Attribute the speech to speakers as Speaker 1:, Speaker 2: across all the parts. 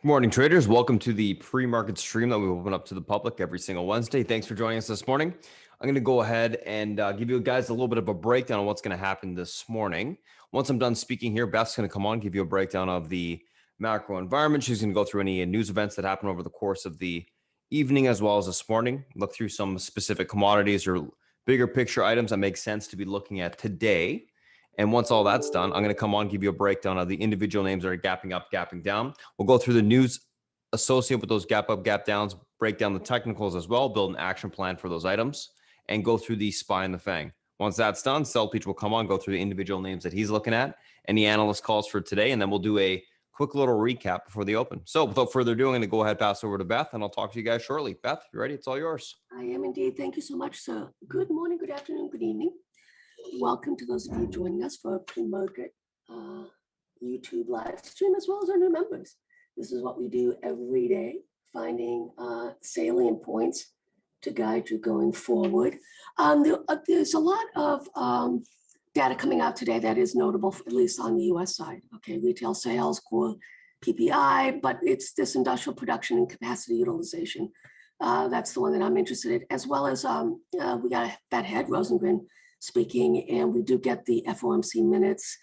Speaker 1: Good morning, traders. Welcome to the pre-market stream that we open up to the public every single Wednesday. Thanks for joining us this morning. I'm going to go ahead and give you guys a little bit of a breakdown on what's going to happen this morning. Once I'm done speaking here, Beth's going to come on and give you a breakdown of the macro environment. She's going to go through any news events that happen over the course of the evening as well as this morning, look through some specific commodities or bigger picture items that make sense to be looking at today. And once all that's done, I'm going to come on and give you a breakdown of the individual names that are gapping up, gapping down. We'll go through the news associated with those gap up, gap downs, break down the technicals as well, build an action plan for those items, and go through the SPY and the FANG. Once that's done, Selpeach will come on, go through the individual names that he's looking at, any analyst calls for today, and then we'll do a quick little recap before the open. So without further ado, I'm going to go ahead, pass over to Beth, and I'll talk to you guys shortly. Beth, you ready? It's all yours.
Speaker 2: I am indeed. Thank you so much, sir. Good morning, good afternoon, good evening. Welcome to those of you joining us for a pre-market YouTube live stream, as well as our new members. This is what we do every day, finding salient points to guide you going forward. There's a lot of data coming out today that is notable, at least on the US side. Okay, retail sales, core PPI, but it's this industrial production and capacity utilization. That's the one that I'm interested in, as well as we got Fed head Rosengren speaking, and we do get the FOMC minutes.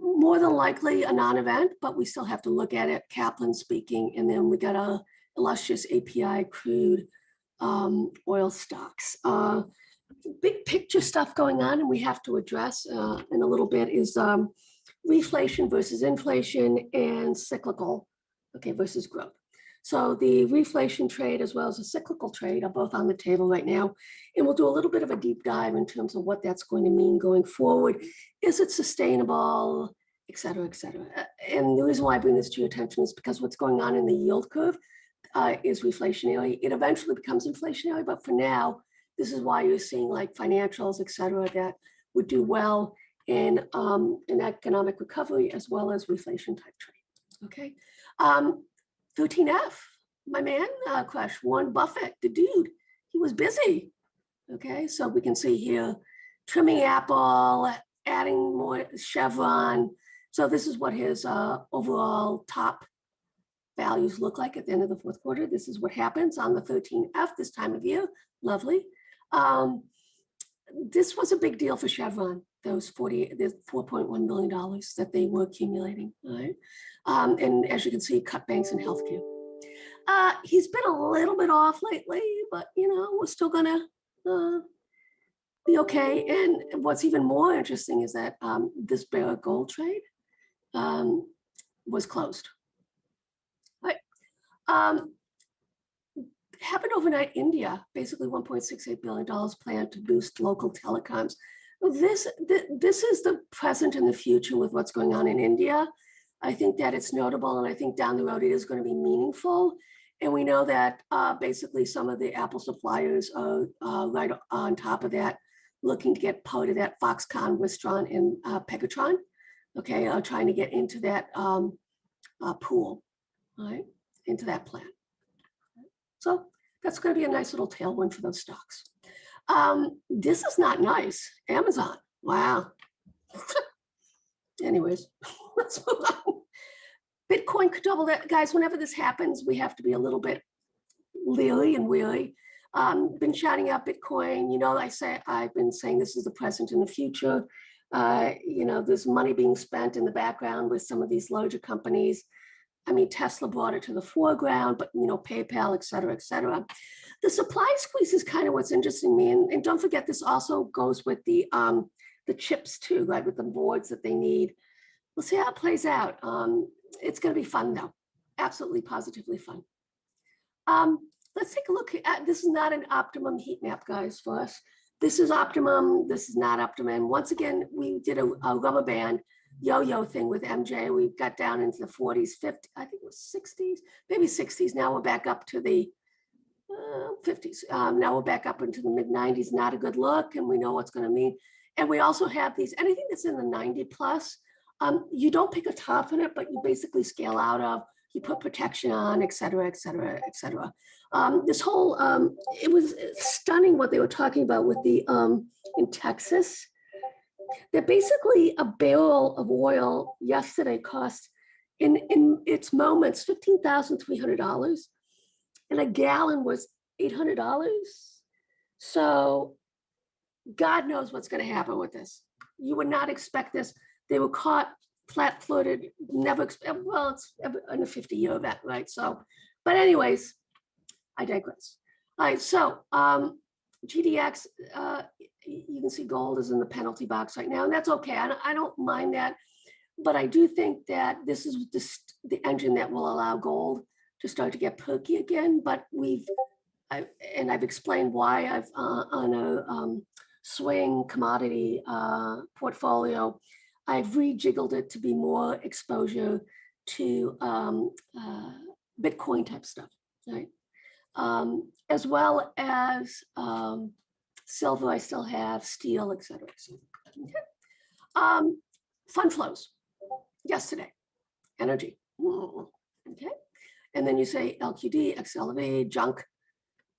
Speaker 2: More than likely a non-event, but we still have to look at it. Kaplan speaking, and then we got a illustrious API crude oil stocks. Big picture stuff going on, and we have to address in a little bit is reflation versus inflation and cyclical, okay, versus growth. So the reflation trade as well as the cyclical trade are both on the table right now. And we'll do a little bit of a deep dive in terms of what that's going to mean going forward. Is it sustainable, et cetera, et cetera. And the reason why I bring this to your attention is because what's going on in the yield curve is reflationary. It eventually becomes inflationary, but for now, this is why you're seeing like financials, et cetera, that would do well in economic recovery as well as reflation type trade. Okay. 13F, my man crush, Warren Buffett, the dude, he was busy. Okay, so we can see here, trimming Apple, adding more Chevron. So this is what his overall top values look like at the end of the fourth quarter. This is what happens on the 13F this time of year. Lovely. This was a big deal for Chevron, those $4.1 billion that they were accumulating. All right. And as you can see, cut banks and healthcare. He's been a little bit off lately, but we're still gonna be okay. And what's even more interesting is that this bear gold trade was closed. Right. Happened overnight. India, basically $1.68 billion planned to boost local telecoms. This is the present and the future with what's going on in India. I think that it's notable, and I think down the road it is going to be meaningful. And we know that basically some of the Apple suppliers are right on top of that, looking to get part of that Foxconn, Wistron, and Pegatron. Okay, trying to get into that pool, right, into that plan. So that's going to be a nice little tailwind for those stocks. This is not nice. Amazon. Wow. Anyways, let's move on. Bitcoin could double that. Guys, whenever this happens, we have to be a little bit leery and weary. Been shouting out Bitcoin. I've been saying this is the present and the future. There's money being spent in the background with some of these larger companies. I mean, Tesla brought it to the foreground, but PayPal, et cetera, et cetera. The supply squeeze is kind of what's interesting me. And don't forget, this also goes with the chips too, right? With the boards that they need. We'll see how it plays out. It's going to be fun though. Absolutely, positively fun. Let's take a look at, this is not an optimum heat map, guys, for us. This is optimum. This is not optimum. Once again, we did a rubber band yo-yo thing with MJ. We got down into the 40s, 50s, I think it was 60s, maybe 60s. Now we're back up to the 50s. Now we're back up into the mid 90s. Not a good look, and we know what's going to mean. And we also have these, anything that's in the 90 plus, you don't pick a top in it, but you basically scale out of, you put protection on, et cetera, et cetera, et cetera. This whole, it was stunning what they were talking about with the, in Texas, that basically a barrel of oil yesterday cost in its moments $15,300, and a gallon was $800. So God knows what's going to happen with this. You would not expect this. They were caught flat-footed, never expect, well, it's in a 50-year event, right? So, but anyways, I digress. All right, so GDX, you can see gold is in the penalty box right now, and that's okay. I don't mind that, but I do think that this is the engine that will allow gold to start to get perky again. But I've explained why I've on a swing commodity portfolio, I've rejiggled it to be more exposure to Bitcoin type stuff, right? As well as silver, I still have steel, et cetera, et cetera. Okay. Fund flows yesterday, energy, okay? And then you say LQD, XLV, junk,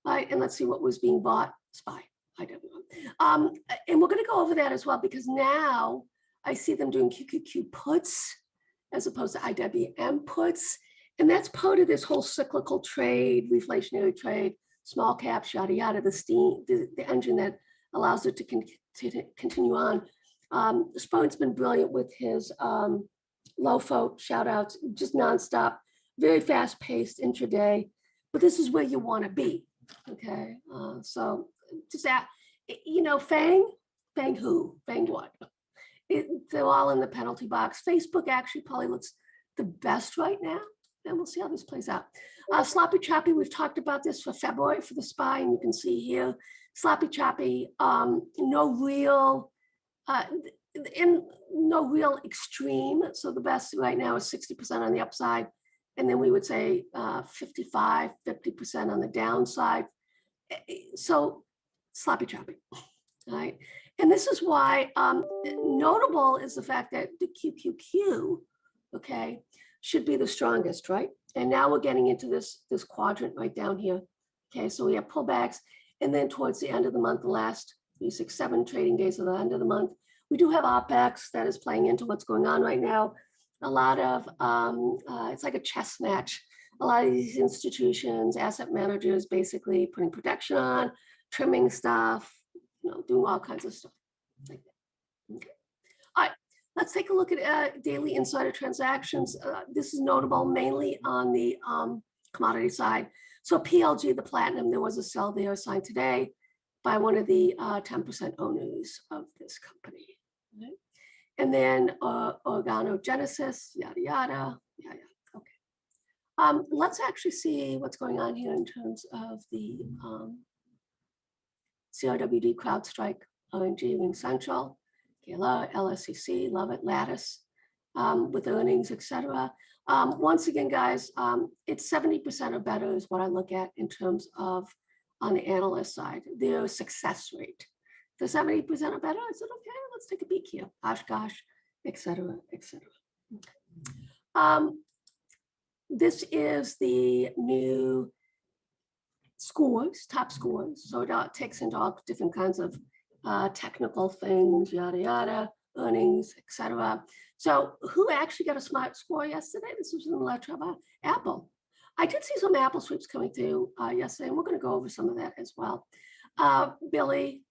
Speaker 2: right? And let's see what was being bought, SPY, IWM. And we're gonna go over that as well, because now I see them doing QQQ puts as opposed to IWM puts. And that's part of this whole cyclical trade, reflationary trade, small cap, yada, yada, the engine that allows it to continue on. Spone's been brilliant with his LOFO shout outs, just nonstop, very fast paced intraday, but this is where you want to be, okay? So just that, Fang who? Fang what? They're all in the penalty box. Facebook actually probably looks the best right now. And we'll see how this plays out. Sloppy choppy, we've talked about this for February for the SPY, and you can see here, sloppy choppy, no real extreme. So the best right now is 60% on the upside. And then we would say 55, 50% on the downside. So sloppy choppy, all right? And this is why notable is the fact that the QQQ, okay, should be the strongest, right? And now we're getting into this quadrant right down here. Okay, so we have pullbacks, and then towards the end of the month, the last 3, 6, 7 trading days of the end of the month, we do have OPEX that is playing into what's going on right now. A lot of, it's like a chess match. A lot of these institutions, asset managers, basically putting protection on, trimming stuff, doing all kinds of stuff like that. Okay. All right, let's take a look at daily insider transactions. This is notable mainly on the commodity side. So PLG, the platinum, there was a sell there signed today by one of the 10% owners of this company. Right? And then organogenesis, yada, yada, yada. Okay. Let's actually see what's going on here in terms of the CRWD, CrowdStrike, ONG, Ring Central, KLR, LSCC, love it, Lattice, with earnings, etc. Once again, guys, it's 70% or better is what I look at in terms of on the analyst side, their success rate. The 70% or better, I said, okay, let's take a peek here. Oshkosh, etc., etc. Okay. This is the new scores, top scores. So it takes into all different kinds of technical things, yada, yada, earnings, etc. So who actually got a smart score yesterday? This was in the lecture about Apple. I did see some Apple sweeps coming through yesterday, and we're going to go over some of that as well. Billy,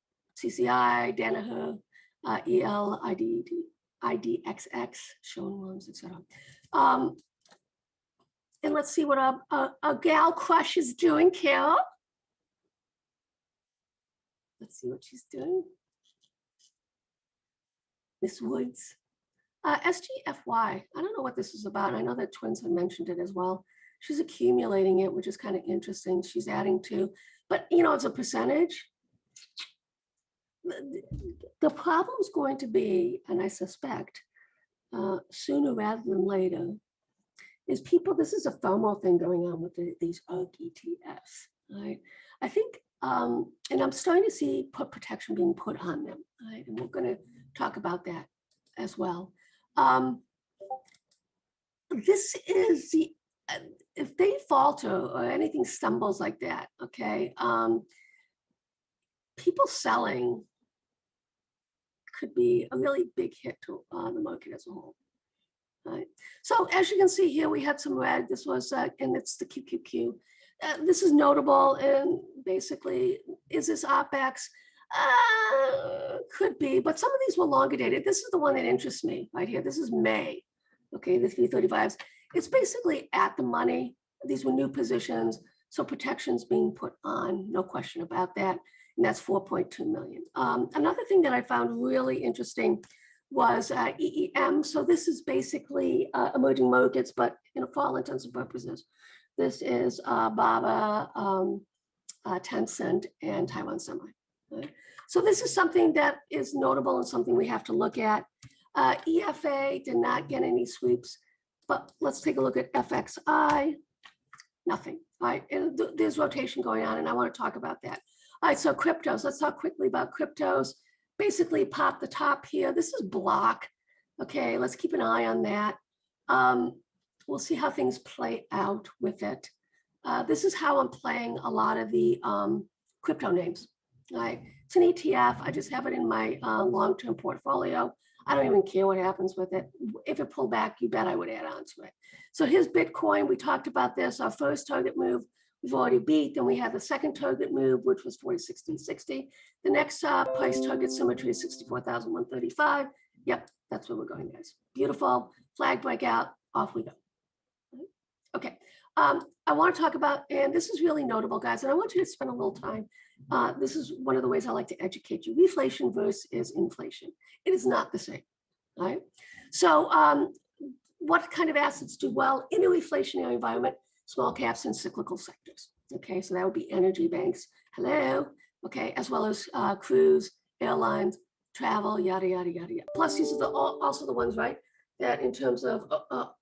Speaker 2: CCI, Danaher, EL, IDXX, showing ones, etc. And let's see what a gal crush is doing, Carol. Let's see what she's doing. Miss Woods. SGFY, I don't know what this is about. I know that Twins have mentioned it as well. She's accumulating it, which is kind of interesting. She's adding to, but it's a percentage. The problem's going to be, and I suspect sooner rather than later, is people, this is a FOMO thing going on with these ERG ETFs, right? I think, and I'm starting to see put protection being put on them, right? And we're going to talk about that as well. This is the, if they falter or anything stumbles like that, okay, people selling could be a really big hit to the market as a whole. Right. So as you can see here, we had some red. This was, and it's the QQQ. This is notable, and basically, is this OPEX? Could be, but some of these were longer dated. This is the one that interests me right here. This is May, okay, the 335s. It's basically at the money. These were new positions, so protection's being put on, no question about that, and that's 4.2 million. Another thing that I found really interesting was EEM. So this is basically emerging markets, but for all intents and purposes, this is BABA, Tencent, and Taiwan Semi. Right? So this is something that is notable and something we have to look at. EFA did not get any sweeps, but let's take a look at FXI. Nothing. All right, and there's rotation going on, and I want to talk about that. All right, so Kryptos. Let's talk quickly about Kryptos. Basically pop the top here. This is block. Okay, let's keep an eye on that. We'll see how things play out with it. This is how I'm playing a lot of the crypto names. Right? It's an ETF. I just have it in my long-term portfolio. I don't even care what happens with it. If it pulled back, you bet I would add on to it. So here's Bitcoin. We talked about this. Our first target move we've already beat. Then we had the second target move, which was 40.60.60. The next price target symmetry is 64,135. Yep, that's where we're going, guys. Beautiful. Flag breakout. Off we go. Okay. I want to talk about, and this is really notable, guys, and I want you to spend a little time. This is one of the ways I like to educate you. Reflation versus inflation. It is not the same. Right? So what kind of assets do well in a reflationary environment? Small caps and cyclical sectors. Okay, so that would be energy banks. Hello. Okay, as well as cruise, airlines, travel, yada, yada, yada, yada. Plus, these are also the ones, right, that in terms of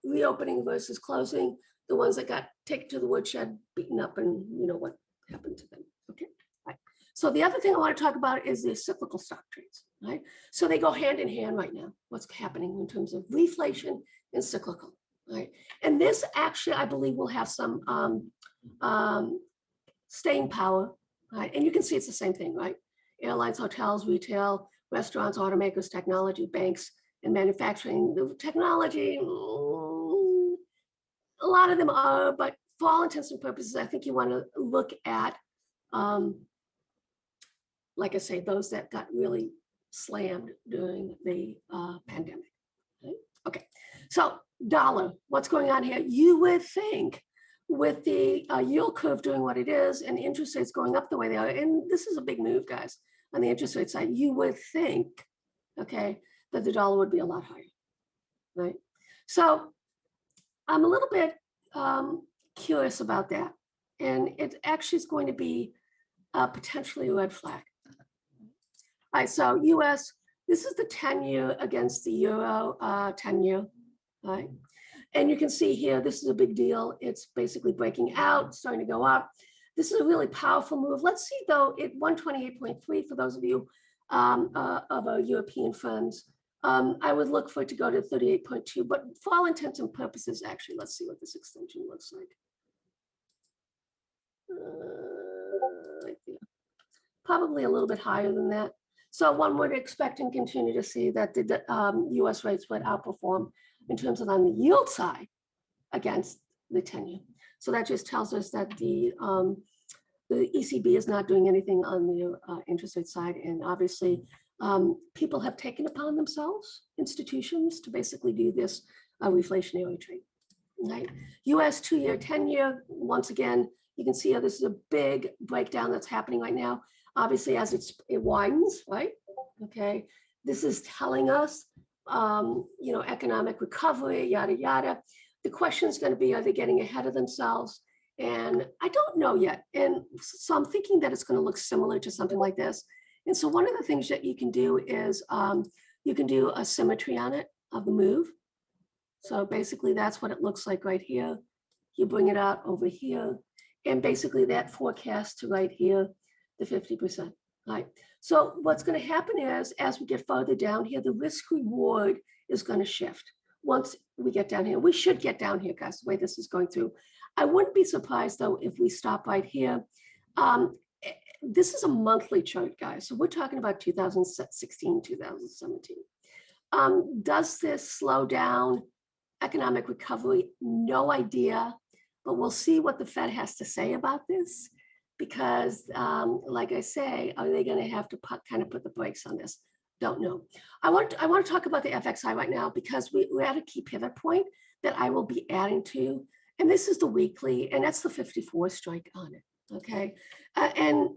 Speaker 2: reopening versus closing, the ones that got taken to the woodshed, beaten up, and you know what happened to them. Okay, right. So the other thing I want to talk about is the cyclical stock trades, right? So they go hand in hand right now, what's happening in terms of reflation and cyclical, right? And this actually, I believe, will have some staying power, right? And you can see it's the same thing, right? Airlines, hotels, retail, restaurants, automakers, technology, banks, and manufacturing. The technology, a lot of them are, but for all intents and purposes, I think you want to look at, like I say, those that got really slammed during the pandemic. Right? Okay, so dollar, what's going on here? You would think with the yield curve doing what it is and interest rates going up the way they are, and this is a big move, guys, on the interest rate side, you would think, okay, that the dollar would be a lot higher, right? So I'm a little bit curious about that. And it actually is going to be potentially a red flag. All right, so US, this is the 10-year against the Euro 10-year, right? And you can see here, this is a big deal. It's basically breaking out, starting to go up. This is a really powerful move. Let's see though, at 128.3 for those of you of our European friends. I would look for it to go to 38.2, but for all intents and purposes, actually, let's see what this extension looks like. Right there. Probably a little bit higher than that. So one would expect and continue to see that the US rates would outperform in terms of on the yield side against the 10-year. So that just tells us that the ECB is not doing anything on the interest rate side. And obviously, people have taken upon themselves, institutions, to basically do this reflationary trade, right? US 2-year, 10-year, once again, you can see how this is a big breakdown that's happening right now. Obviously, as it widens, right? Okay, this is telling us, you know, economic recovery, yada, yada. The question is going to be, are they getting ahead of themselves? And I don't know yet. And so I'm thinking that it's going to look similar to something like this. And so one of the things that you can do is you can do a symmetry on it of the move. So basically that's what it looks like right here. You bring it out over here. And basically that forecast to right here, the 50%, right? So what's going to happen is, as we get further down here, the risk reward is going to shift. Once we get down here, we should get down here, guys, the way this is going through. I wouldn't be surprised though, if we stop right here. This is a monthly chart, guys. So we're talking about 2016, 2017. Does this slow down economic recovery? No idea, but we'll see what the Fed has to say about this. Because like I say, are they going to have to kind of put the brakes on this? Don't know. I want to talk about the FXI right now because we're at a key pivot point that I will be adding to. And this is the weekly, and that's the 54 strike on it, okay? And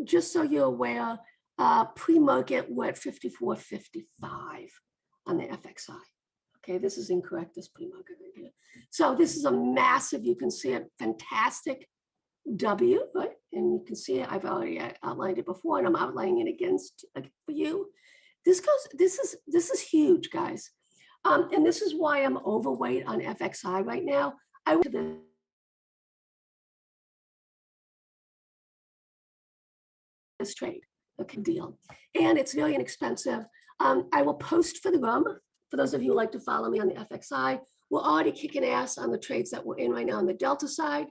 Speaker 2: just so you're aware, pre-market, we're at 54.55 on the FXI. Okay, this is incorrect, this pre-market right here. So this is a massive, you can see it, fantastic W, right? And you can see it, I've already outlined it before, and I'm outlining it again for you. This is huge, guys. And this is why I'm overweight on FXI right now. I went to this trade, okay, deal. And it's very inexpensive. I will post for the room, for those of you who like to follow me on the FXI. We're already kicking ass on the trades that we're in right now on the Delta side.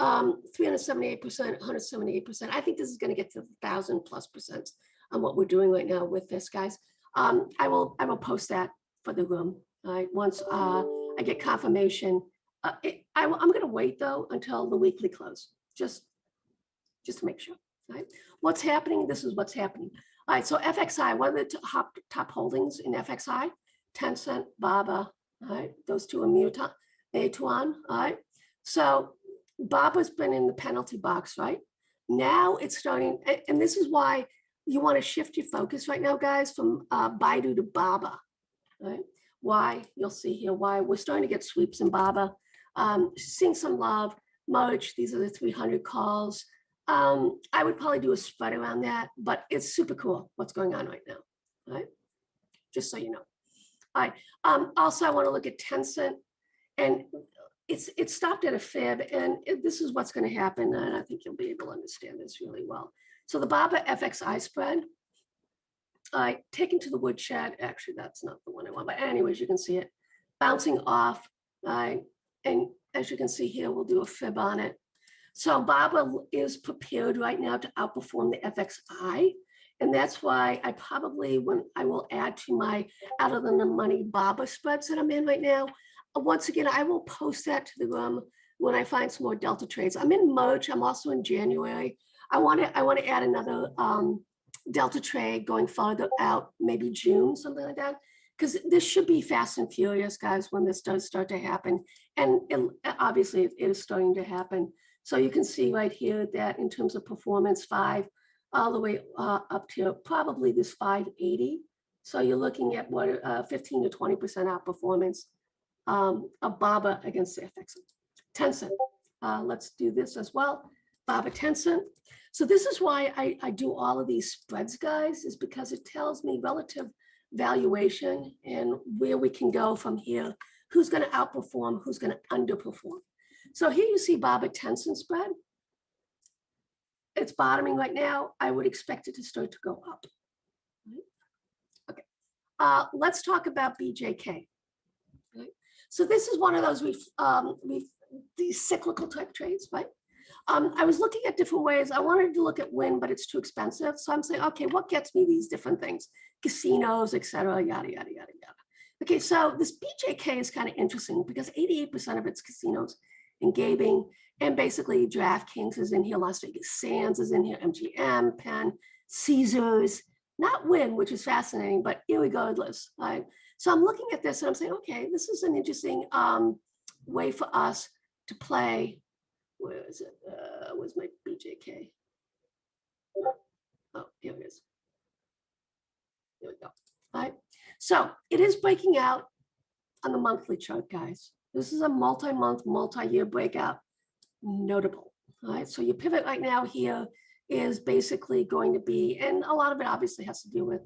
Speaker 2: 378%, 178%. I think this is going to get to 1,000+% on what we're doing right now with this, guys. I will post that for the room. All right, once I get confirmation. I'm going to wait though until the weekly close, just to make sure. Right? What's happening? This is what's happening. All right, so FXI, what are the top holdings in FXI? Tencent, Baba. All right, those two are Meituan. All right, so Baba's been in the penalty box, right? Now it's starting, and this is why you want to shift your focus right now, guys, from Baidu to Baba, right? Why? You'll see here why. We're starting to get sweeps in Baba. Seeing some love. March, these are the 300 calls. I would probably do a spread around that, but it's super cool what's going on right now, right? Just so you know. All right. Also, I want to look at Tencent, and it's stopped at a fib, and this is what's going to happen, and I think you'll be able to understand this really well. So the BABA FXI spread, taken to the woodshed. Actually, that's not the one I want, but anyways, you can see it bouncing off. And as you can see here, we'll do a fib on it. So BABA is prepared right now to outperform the FXI. And that's why I probably, when I will add to my out of the money BABA spreads that I'm in right now, once again, I will post that to the room when I find some more Delta trades. I'm in March. I'm also in January. I want to add another Delta trade going farther out, maybe June, something like that. Because this should be fast and furious, guys, when this does start to happen. And obviously, it is starting to happen. So you can see right here that in terms of performance, 5 all the way up to probably this 580. So you're looking at what 15 to 20% outperformance of BABA against the FX. Tencent. Let's do this as well. BABA Tencent. So this is why I do all of these spreads, guys, is because it tells me relative valuation and where we can go from here. Who's going to outperform? Who's going to underperform? So here you see BABA Tencent spread. It's bottoming right now. I would expect it to start to go up. Okay. Let's talk about BJK. Right? So this is one of those these cyclical type trades, right? I was looking at different ways. I wanted to look at win, but it's too expensive. So I'm saying, okay, what gets me these different things? Casinos, et cetera, yada, yada, yada, yada. Okay, so this BJK is kind of interesting because 88% of it's casinos and gaming, and basically DraftKings is in here, Las Vegas Sands is in here, MGM, Penn, Caesars, not Win, which is fascinating, but irregardless, right? So I'm looking at this and I'm saying, okay, this is an interesting way for us to play. Where is it? Where's my BJK? Oh, here it is. Here we go. All right. So it is breaking out on the monthly chart, guys. This is a multi-month, multi-year breakout. Notable. All right. So your pivot right now here is basically going to be, and a lot of it obviously has to do with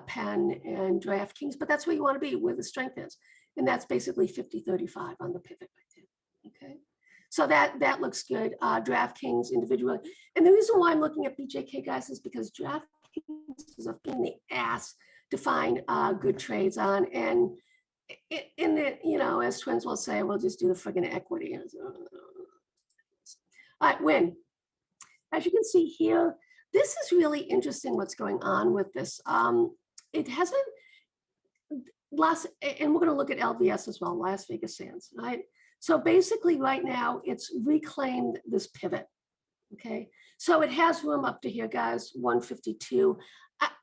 Speaker 2: Penn and DraftKings, but that's where you want to be, where the strength is. And that's basically 50-35 on the pivot right there. Okay. So that looks good. DraftKings individually. And the reason why I'm looking at BJK, guys, is because DraftKings is a pain in the ass to find good trades on. And in the, as twins will say, we'll just do the friggin' equity. All right, win. As you can see here, this is really interesting what's going on with this. It hasn't, and we're going to look at LVS as well, Las Vegas Sands, right? So basically right now it's reclaimed this pivot, okay? So it has room up to here, guys, 152.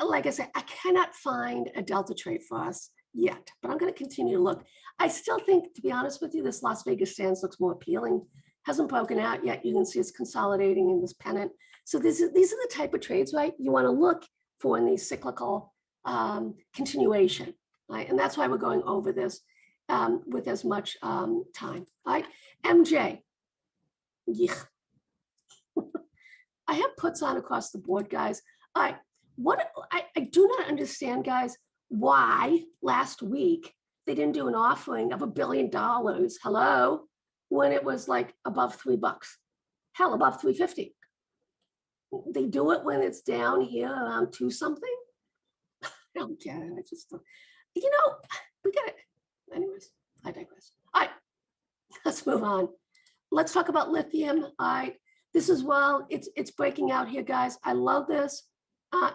Speaker 2: Like I said, I cannot find a Delta trade for us yet, but I'm going to continue to look. I still think, to be honest with you, this Las Vegas Sands looks more appealing. Hasn't broken out yet. You can see it's consolidating in this pennant. So these are the type of trades, right? You want to look for in these cyclical continuation, right? And that's why we're going over this with as much time, right? MJ, yeah. I have puts on across the board, guys. All right, what I do not understand, guys, why last week they didn't do an offering of $1 billion, hello, when it was like above $3, hell, above 350. They do it when it's down here around 2 something. I don't get it. I just don't, we get it. Anyways, I digress. All right, let's move on. Let's talk about lithium. All right, this as well, it's breaking out here, guys. I love this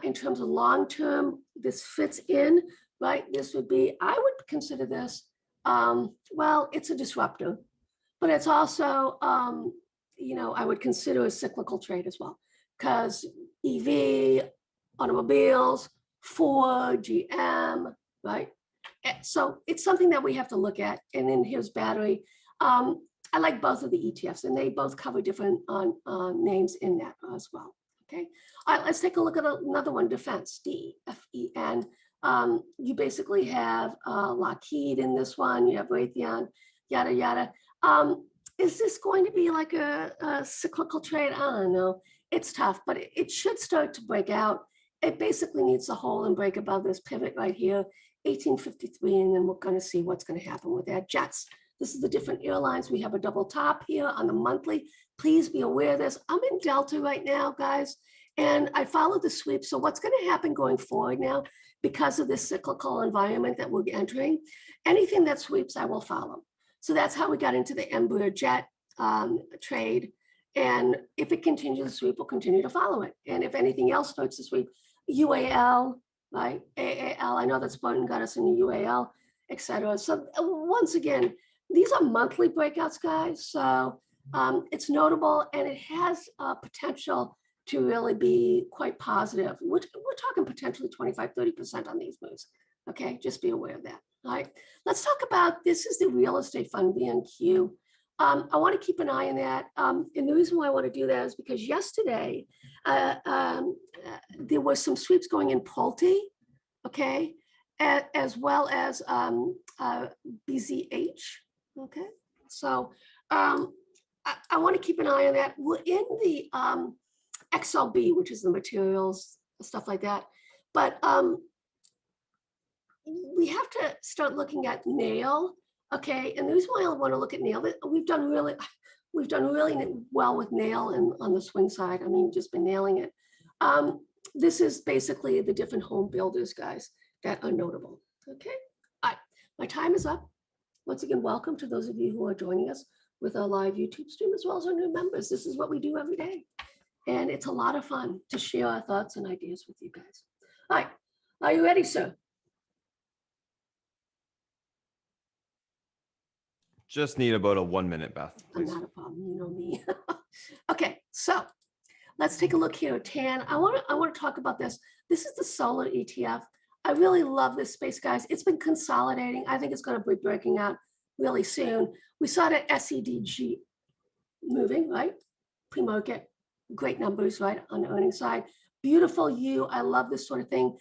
Speaker 2: in terms of long-term. This fits in, right? This would be, I would consider this, well, it's a disruptor, but it's also, I would consider a cyclical trade as well, because EV, automobiles, Ford, GM, right? So it's something that we have to look at. And then here's battery. I like both of the ETFs, and they both cover different names in that as well. Okay. All right, let's take a look at another one, defense, DFEN. You basically have Lockheed in this one. You have Raytheon, yada, yada. Is this going to be like a cyclical trade? I don't know. It's tough, but it should start to break out. It basically needs to hold and break above this pivot right here, 1853, and then we're going to see what's going to happen with that. Jets. This is the different airlines. We have a double top here on the monthly. Please be aware of this. I'm in Delta right now, guys, And I followed the sweep. So what's going to happen going forward now, because of this cyclical environment that we're entering, anything that sweeps, I will follow. So that's how we got into the Embraer jet trade. And if it continues to sweep, we'll continue to follow it. And if anything else starts to sweep, UAL, right? AAL, I know that Spartan got us in the UAL, etc. So once again, these are monthly breakouts, guys. So it's notable and it has potential to really be quite positive. We're talking potentially 25, 30% on these moves. Okay, just be aware of that. All right, let's talk about, this is the real estate fund, VNQ. I want to keep an eye on that. And the reason why I want to do that is because yesterday, there were some sweeps going in Pulte, okay, as well as BZH, okay? So I want to keep an eye on that. We're in the XLB, which is the materials, stuff like that. But we have to start looking at nail, okay? And the reason why I want to look at nail, we've done really well with nail and on the swing side. I mean, just been nailing it. This is basically the different home builders, guys, that are notable, okay? All right, my time is up. Once again, welcome to those of you who are joining us with our live YouTube stream, as well as our new members. This is what we do every day. And it's a lot of fun to share our thoughts and ideas with you guys. All right, are you ready, sir?
Speaker 1: Just need about a 1 minute, Beth, please.
Speaker 2: Not a problem, you know me. Okay, so let's take a look here at TAN. I want to talk about this. This is the solar ETF. I really love this space, guys. It's been consolidating. I think it's going to be breaking out really soon. We saw the SEDG moving, right? Pre-market, great numbers, right, on the earnings side. Beautiful U. I love this sort of thing.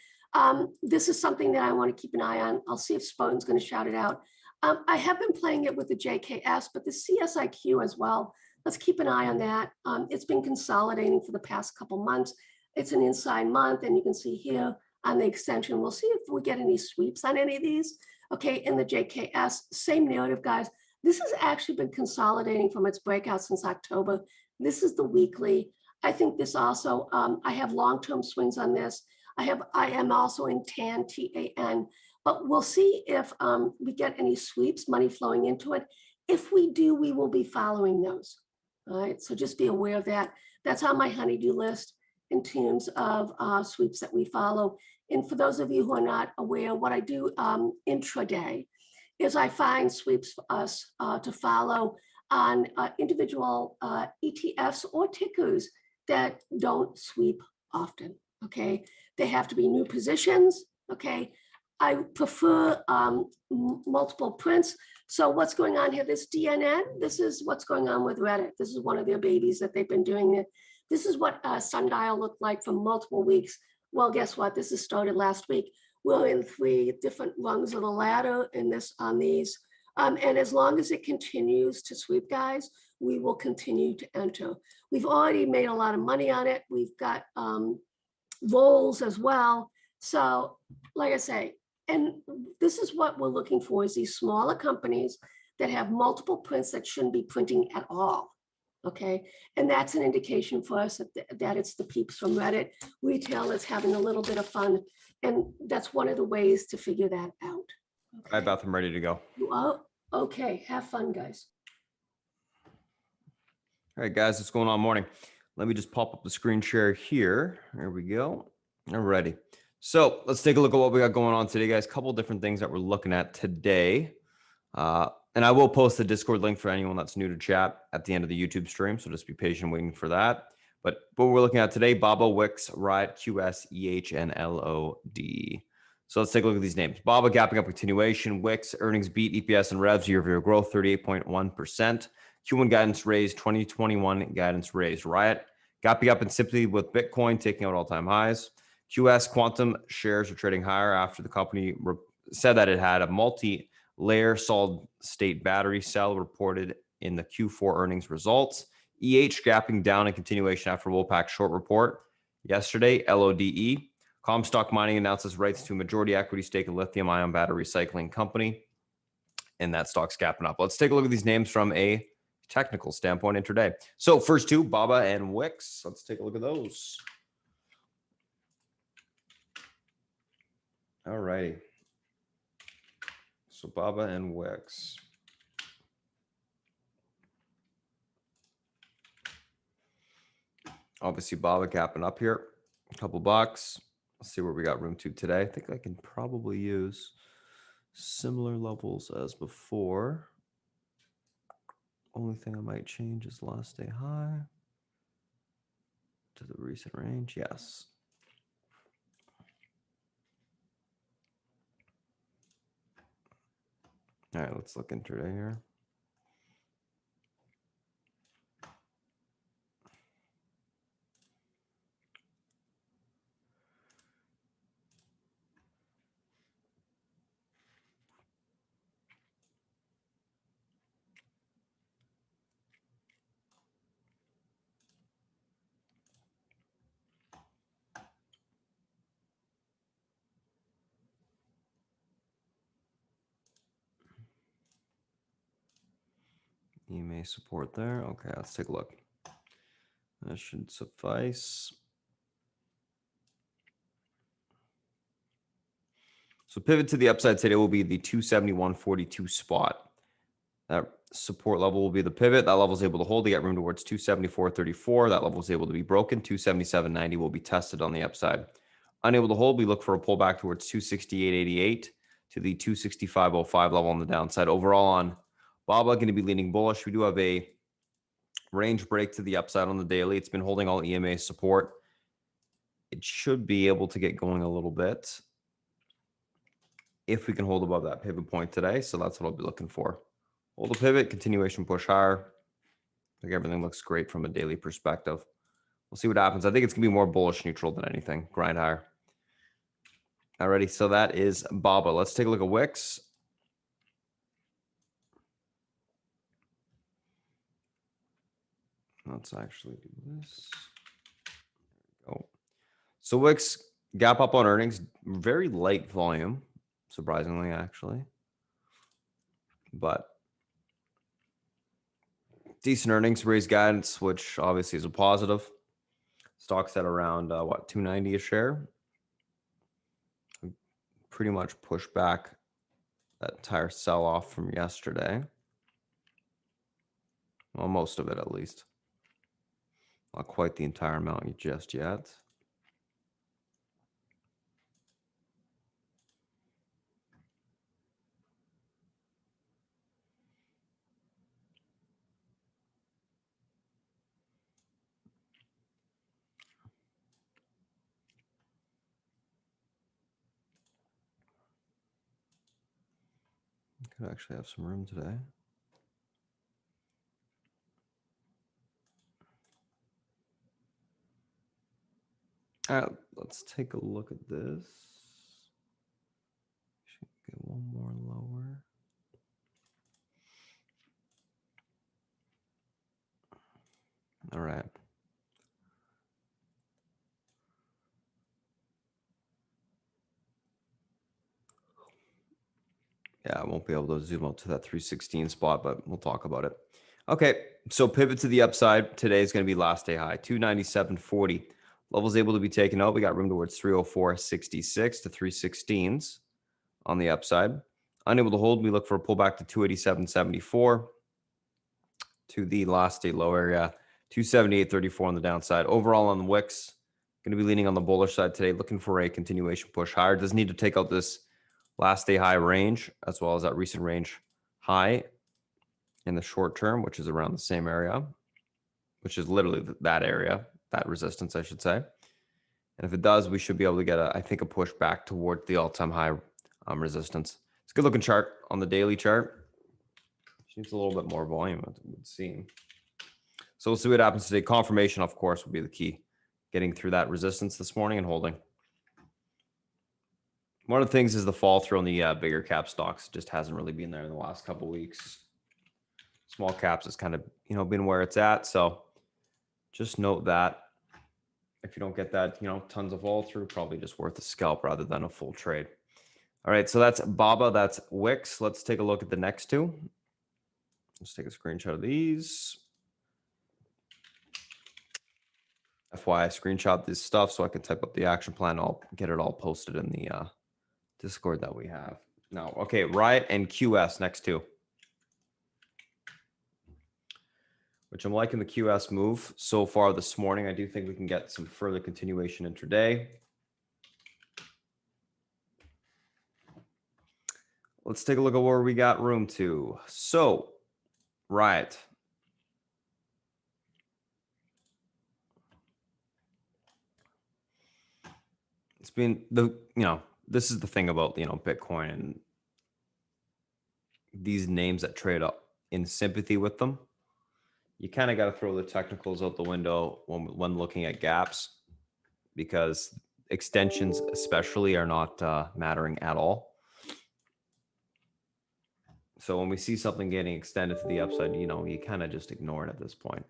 Speaker 2: This is something that I want to keep an eye on. I'll see if Spartan's going to shout it out. I have been playing it with the JKS, but the CSIQ as well. Let's keep an eye on that. It's been consolidating for the past couple months. It's an inside month, and you can see here on the extension, we'll see if we get any sweeps on any of these. Okay, in the JKS, same narrative, guys. This has actually been consolidating from its breakout since October. This is the weekly. I think this also, I have long-term swings on this. I am also in TAN, T-A-N, but we'll see if we get any sweeps, money flowing into it. If we do, we will be following those. All right, so just be aware of that. That's on my honeydew list in terms of sweeps that we follow. And for those of you who are not aware, what I do intraday is I find sweeps for us to follow on individual ETFs or tickers that don't sweep often, okay? They have to be new positions, okay? I prefer multiple prints. So what's going on here, this DNN, this is what's going on with Reddit. This is one of their babies that they've been doing it. This is what Sundial looked like for multiple weeks. Well, guess what? This has started last week. We're in 3 different rungs of the ladder in this on these. And as long as it continues to sweep, guys, we will continue to enter. We've already made a lot of money on it. We've got rolls as well. So like I say, and this is what we're looking for, is these smaller companies that have multiple prints that shouldn't be printing at all. Okay, and that's an indication for us that it's the peeps from Reddit. Retail that's having a little bit of fun, and that's one of the ways to figure that out. Okay.
Speaker 1: Hi, Beth, I'm ready to go.
Speaker 2: Oh, okay, have fun, guys.
Speaker 1: All right, guys, what's going on? Morning. Let me just pop up the screen share here. There we go. All righty. So let's take a look at what we got going on today, guys. Couple different things that we're looking at today. And I will post the Discord link for anyone that's new to chat at the end of the YouTube stream. So just be patient waiting for that. But what we're looking at today, BABA, Wix, Riot, QS, EH, and LOD. So let's take a look at these names. BABA gapping up continuation, Wix earnings beat, EPS and revs year-over-year growth 38.1%. Q1 guidance raised, 2021 guidance raised. Riot gapping up and simply with Bitcoin taking out all-time highs. QS Quantum shares are trading higher after the company said that it had a multi-layer solid-state battery cell reported in the Q4 earnings results. EH gapping down in continuation after Wolfpack short report yesterday. LODE Comstock Mining announces rights to a majority equity stake in lithium-ion battery recycling company, and that stock's gapping up. Let's take a look at these names from a technical standpoint intraday. So first two, BABA and Wix. Let's take a look at those. All righty. So Baba and Wix. Obviously, Baba gapping up here. A couple bucks. Let's see where we got room to today. I think I can probably use similar levels as before. Only thing I might change is last day high to the recent range. Yes. All right, let's look intraday here. EMA support there. Okay, let's take a look. That should suffice. So pivot to the upside today will be the 271.42 spot. That support level will be the pivot. That level is able to hold to get room towards 274.34. That level is able to be broken. 277.90 will be tested on the upside. Unable to hold, we look for a pullback towards 268.88 to the 265.05 level on the downside. Overall on Baba, going to be leaning bullish. We do have a range break to the upside on the daily. It's been holding all EMA support. It should be able to get going a little bit if we can hold above that pivot point today. So that's what I'll be looking for. Hold a pivot, continuation push higher. I think everything looks great from a daily perspective. We'll see what happens. I think it's going to be more bullish neutral than anything. Grind higher. Alrighty, so that is Baba. Let's take a look at Wix. Let's actually do this. There we go. So Wix gap up on earnings, very light volume, surprisingly, actually. But decent earnings, raised guidance, which obviously is a positive. Stock's at around, what, 290 a share? Pretty much pushed back that entire sell-off from yesterday. Well, most of it at least. Not quite the entire amount just yet. Could actually have some room today. All right, let's take a look at this. Should get one more lower. All right. Yeah, I won't be able to zoom out to that 316 spot, but we'll talk about it. Okay, so pivot to the upside. Today is going to be last day high, 297.40. Levels able to be taken out. We got room towards 304.66 to 316s on the upside. Unable to hold, we look for a pullback to 287.74 to the last day low area, 278.34 on the downside. Overall on the Wix, going to be leaning on the bullish side today, looking for a continuation push higher. Does need to take out this last day high range, as well as that recent range high in the short term, which is around the same area, which is literally that area, that resistance, I should say. And if it does, we should be able to get, I think, a push back toward the all-time high resistance. It's a good looking chart on the daily chart. Needs a little bit more volume, it would seem. So we'll see what happens today. Confirmation, of course, will be the key. Getting through that resistance this morning and holding. One of the things is the fall through on the bigger cap stocks. Just hasn't really been there in the last couple of weeks. Small caps has kind of, been where it's at. So just note that if you don't get that, tons of fall through, probably just worth a scalp rather than a full trade. All right, so that's Baba, that's Wix. Let's take a look at the next two. Let's take a screenshot of these. FYI, screenshot this stuff so I can type up the action plan. I'll get it all posted in the Discord that we have. No, okay, Riot and QS next two. Which I'm liking the QS move so far this morning. I do think we can get some further continuation intraday. Let's take a look at where we got room to. So, Riot. It's been this is the thing about, Bitcoin and these names that trade up in sympathy with them. You kind of got to throw the technicals out the window when looking at gaps, because extensions especially are not mattering at all. So when we see something getting extended to the upside, you kind of just ignore it at this point.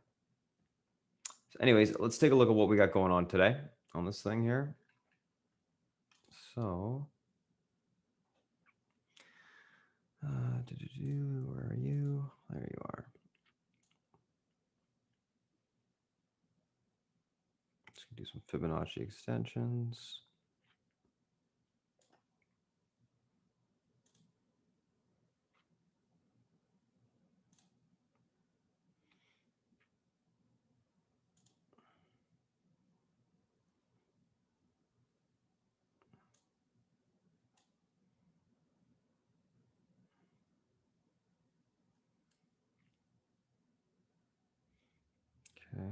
Speaker 1: So anyways, let's take a look at what we got going on today on this thing here. So, where are you? There you are. Let's do some Fibonacci extensions. Okay.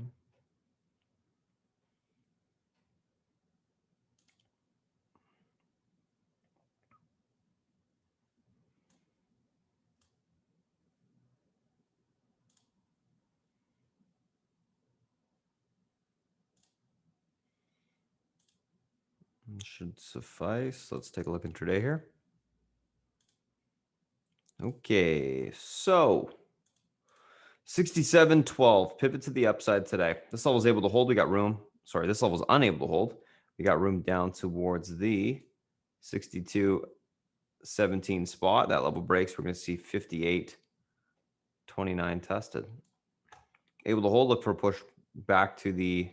Speaker 1: Should suffice. Let's take a look intraday here. Okay, so 67.12 pivot to the upside today. This level was able to hold. We got room. Sorry, this level was unable to hold. We got room down towards the 62.17 spot. That level breaks. We're going to see 58.29 tested. Able to hold. Look for a push back to the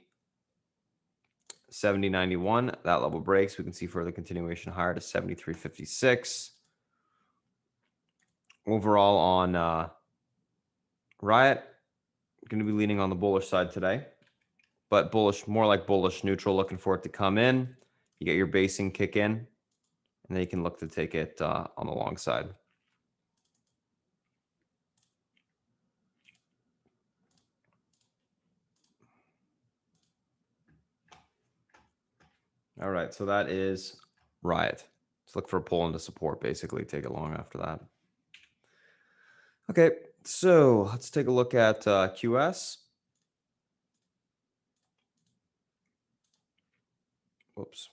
Speaker 1: 70.91. That level breaks. We can see further continuation higher to 73.56. Overall on Riot, going to be leaning on the bullish side today, but bullish, more like bullish neutral, looking for it to come in. You get your basing kick in, and then you can look to take it on the long side. All right, so that is Riot. Let's look for a pull into support, basically. Take it long after that. Okay, so let's take a look at QS. Whoops.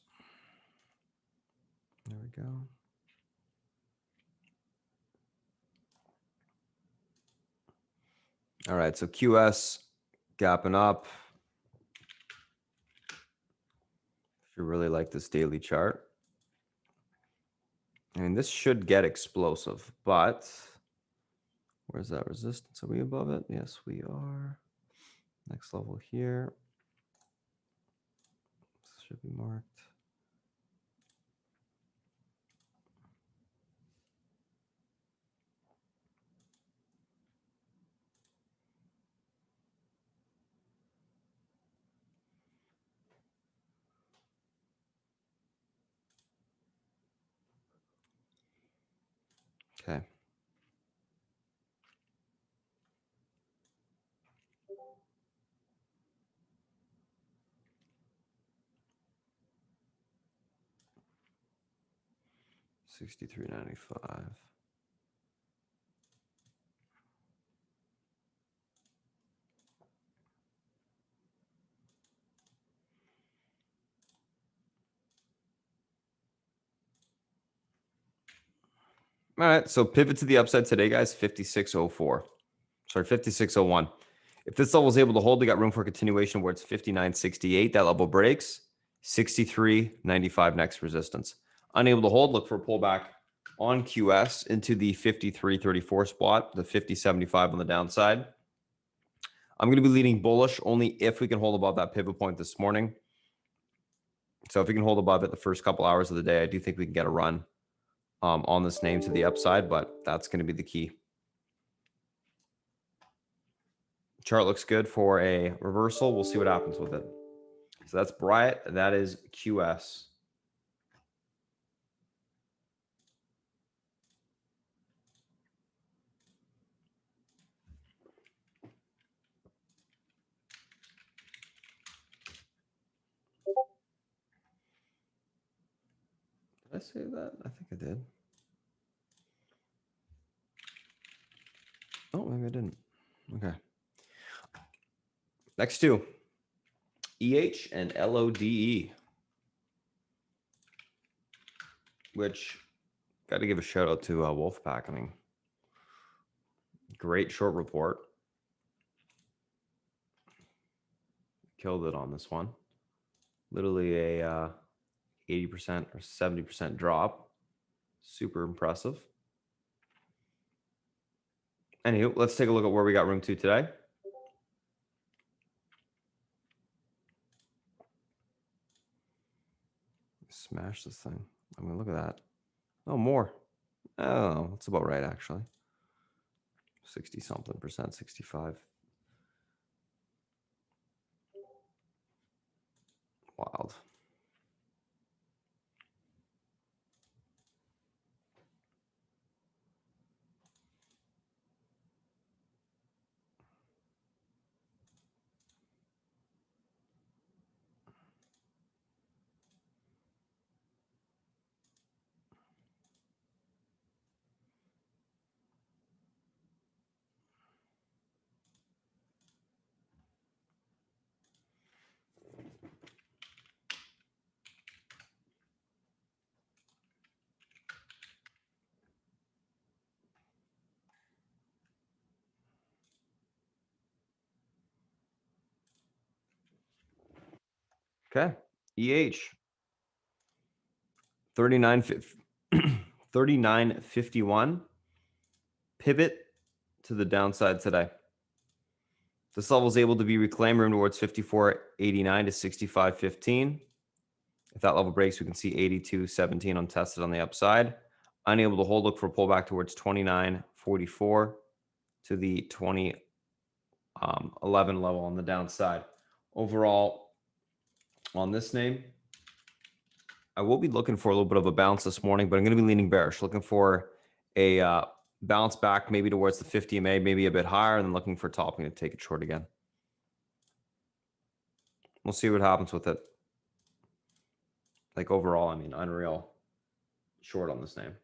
Speaker 1: There we go. All right, so QS gapping up. If you really like this daily chart, I mean, this should get explosive, but where's that resistance? Are we above it? Yes, we are. Next level here. This should be marked. Okay. $63.95. All right, so pivot to the upside today, guys. 56.04. Sorry, 56.01. If this level is able to hold, they got room for continuation where it's 59.68. That level breaks. 63.95 next resistance. Unable to hold, look for a pullback on QS into the 53.34 spot, the 50.75 on the downside. I'm going to be leaning bullish only if we can hold above that pivot point this morning. So if we can hold above it the first couple hours of the day, I do think we can get a run on this name to the upside, but that's going to be the key. Chart looks good for a reversal. We'll see what happens with it. So that's Bryant. That is QS. Did I say that? I think I did. Oh, maybe I didn't. Okay. Next two. EH and LODE. Which, got to give a shout out to Wolfpack. I mean, great short report. Killed it on this one. Literally a 80% or 70% drop. Super impressive. Anywho, let's take a look at where we got room to today. Smash this thing. I mean, look at that. Oh, more. Oh, that's about right, actually. 60 something percent, 65. Wild. Okay. EH. 39.51. Pivot to the downside today. This level is able to be reclaimed, room towards 54.89 to 65.15. If that level breaks, we can see 82.17 untested on the upside. Unable to hold, look for a pullback towards 29.44 to the 2011 level on the downside. Overall, on this name, I will be looking for a little bit of a bounce this morning, but I'm going to be leaning bearish, looking for a bounce back maybe towards the 50 MA, maybe a bit higher, and then looking for topping to take it short again. We'll see what happens with it. Like overall, I mean, unreal short on this name.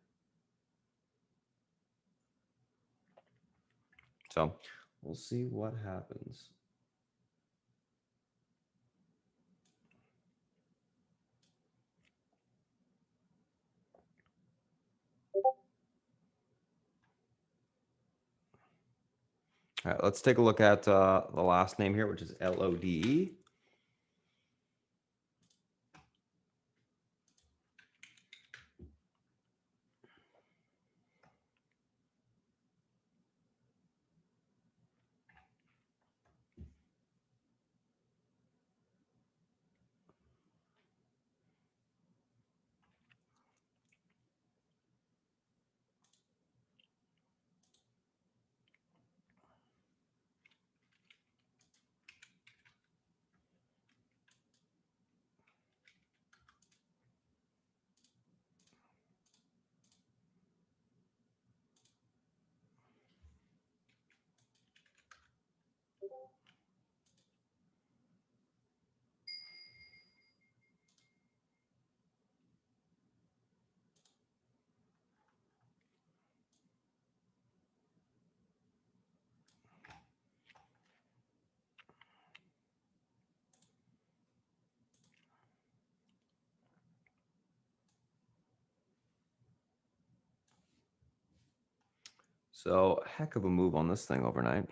Speaker 1: So we'll see what happens. All right, let's take a look at the last name here, which is LODE. So heck of a move on this thing overnight.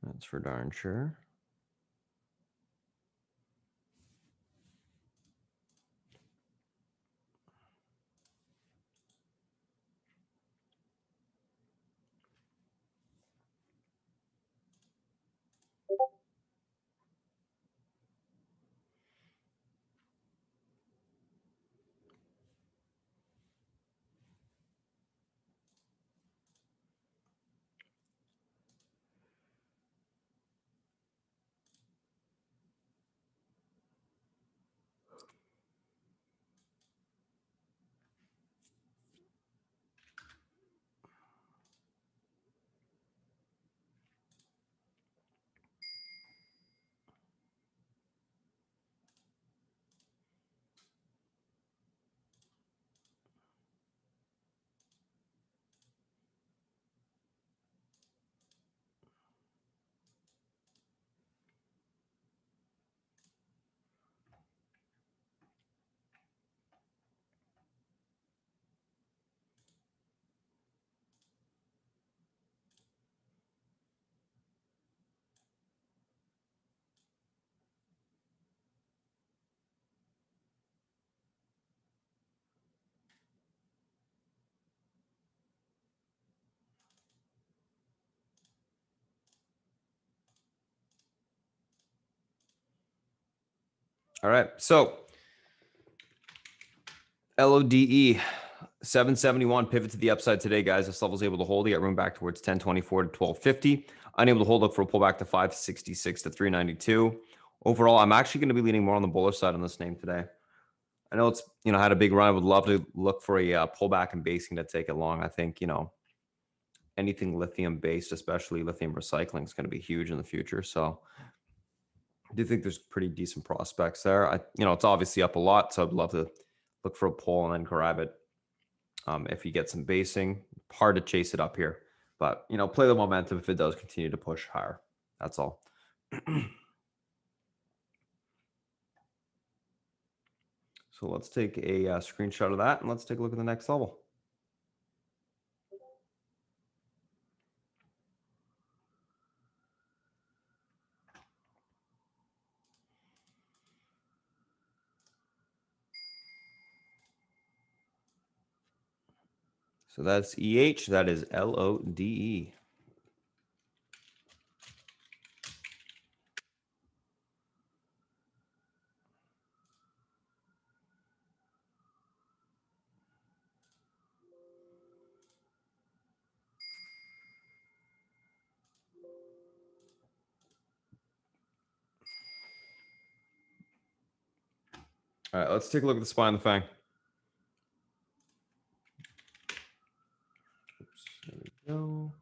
Speaker 1: That's for darn sure. All right. So LODE 771 pivot to the upside today, guys. This level's able to hold. You got room back towards 1024 to 1250. Unable to hold, look for a pullback to 566 to 392. Overall, I'm actually going to be leaning more on the bullish side on this name today. I know it's, had a big run. I would love to look for a pullback and basing to take it long. I think, anything lithium based, especially lithium recycling, is going to be huge in the future. So I do think there's pretty decent prospects there. It's obviously up a lot, so I'd love to look for a pull and then grab it. If you get some basing, hard to chase it up here, but play the momentum if it does continue to push higher. That's all. So let's take a screenshot of that and let's take a look at the next level. So that's EH, that is LODE. All right, let's take a look at the SPY and the FANG. Oops, there we go.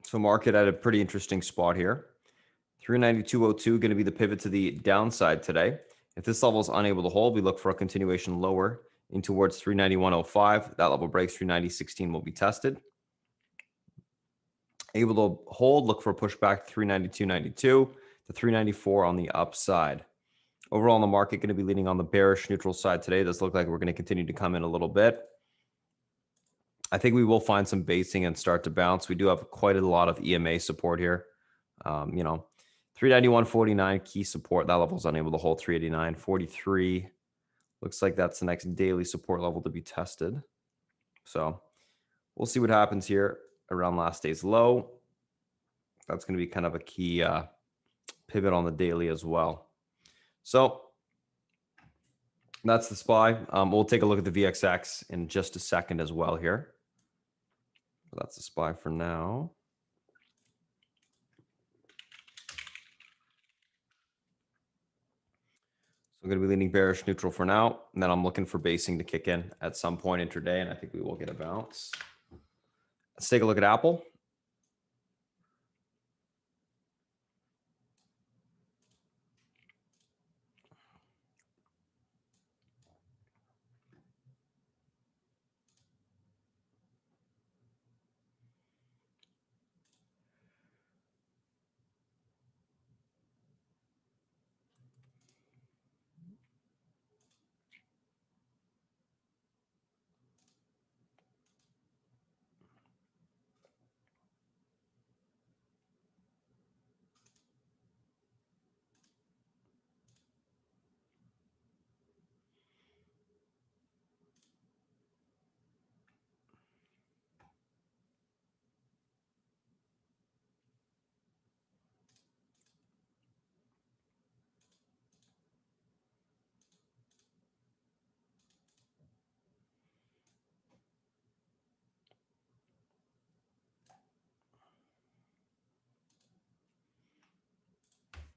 Speaker 1: So market at a pretty interesting spot here. 392.02 going to be the pivot to the downside today. If this level is unable to hold, we look for a continuation lower in towards 391.05. That level breaks, 390.16 will be tested. Able to hold, look for a pushback to 392.92 to 394 on the upside. Overall in the market, going to be leaning on the bearish neutral side today. It does look like we're going to continue to come in a little bit. I think we will find some basing and start to bounce. We do have quite a lot of EMA support here. 391.49 key support. That level is unable to hold. 389.43. Looks like that's the next daily support level to be tested. So we'll see what happens here around last day's low. That's going to be kind of a key pivot on the daily as well. So that's the SPY. We'll take a look at the VXX in just a second as well here. That's the SPY for now. So I'm going to be leaning bearish neutral for now. And then I'm looking for basing to kick in at some point intraday. And I think we will get a bounce. Let's take a look at Apple.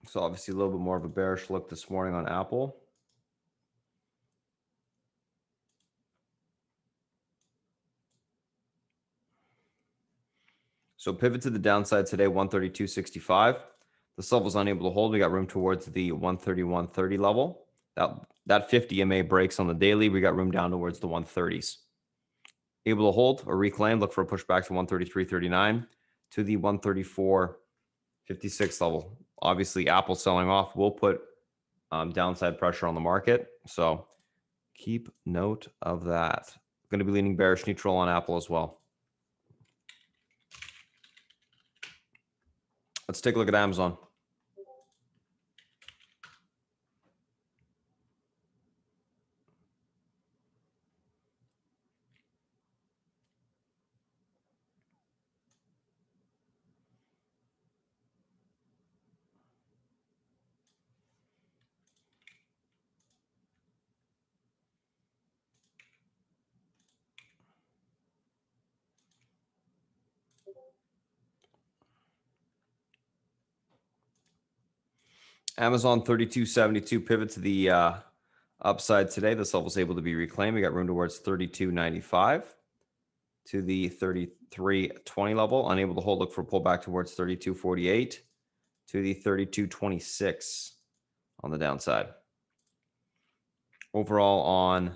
Speaker 1: So obviously a little bit more of a bearish look this morning on Apple. So pivot to the downside today, 132.65. This level is unable to hold. We got room towards the 131.30 level. That 50 MA breaks on the daily. We got room down towards the 130s. Able to hold or reclaim, look for a pushback to 133.39 to the 134.56 level. Obviously, Apple selling off will put downside pressure on the market. So Keep note of that. Going to be leaning bearish neutral on Apple as well. Let's take a look at Amazon. Amazon 32.72 pivot to the upside today. This level is able to be reclaimed. We got room towards 32.95 to the 33.20 level. Unable to hold, look for a pullback towards 32.48 to the 32.26 on the downside. Overall on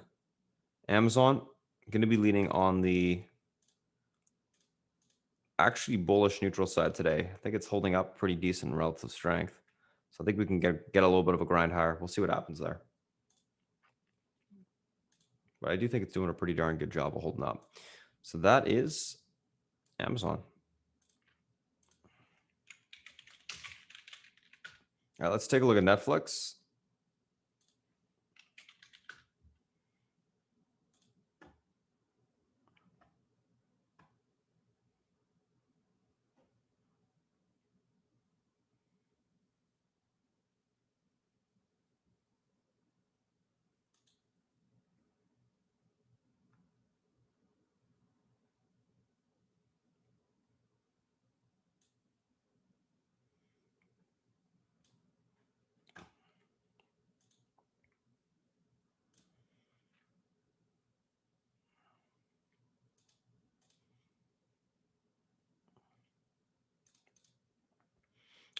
Speaker 1: Amazon, going to be leaning on the actually bullish neutral side today. I think it's holding up pretty decent relative strength. So I think we can get a little bit of a grind higher. We'll see what happens there. But I do think it's doing a pretty darn good job of holding up. So that is Amazon. All right, let's take a look at Netflix.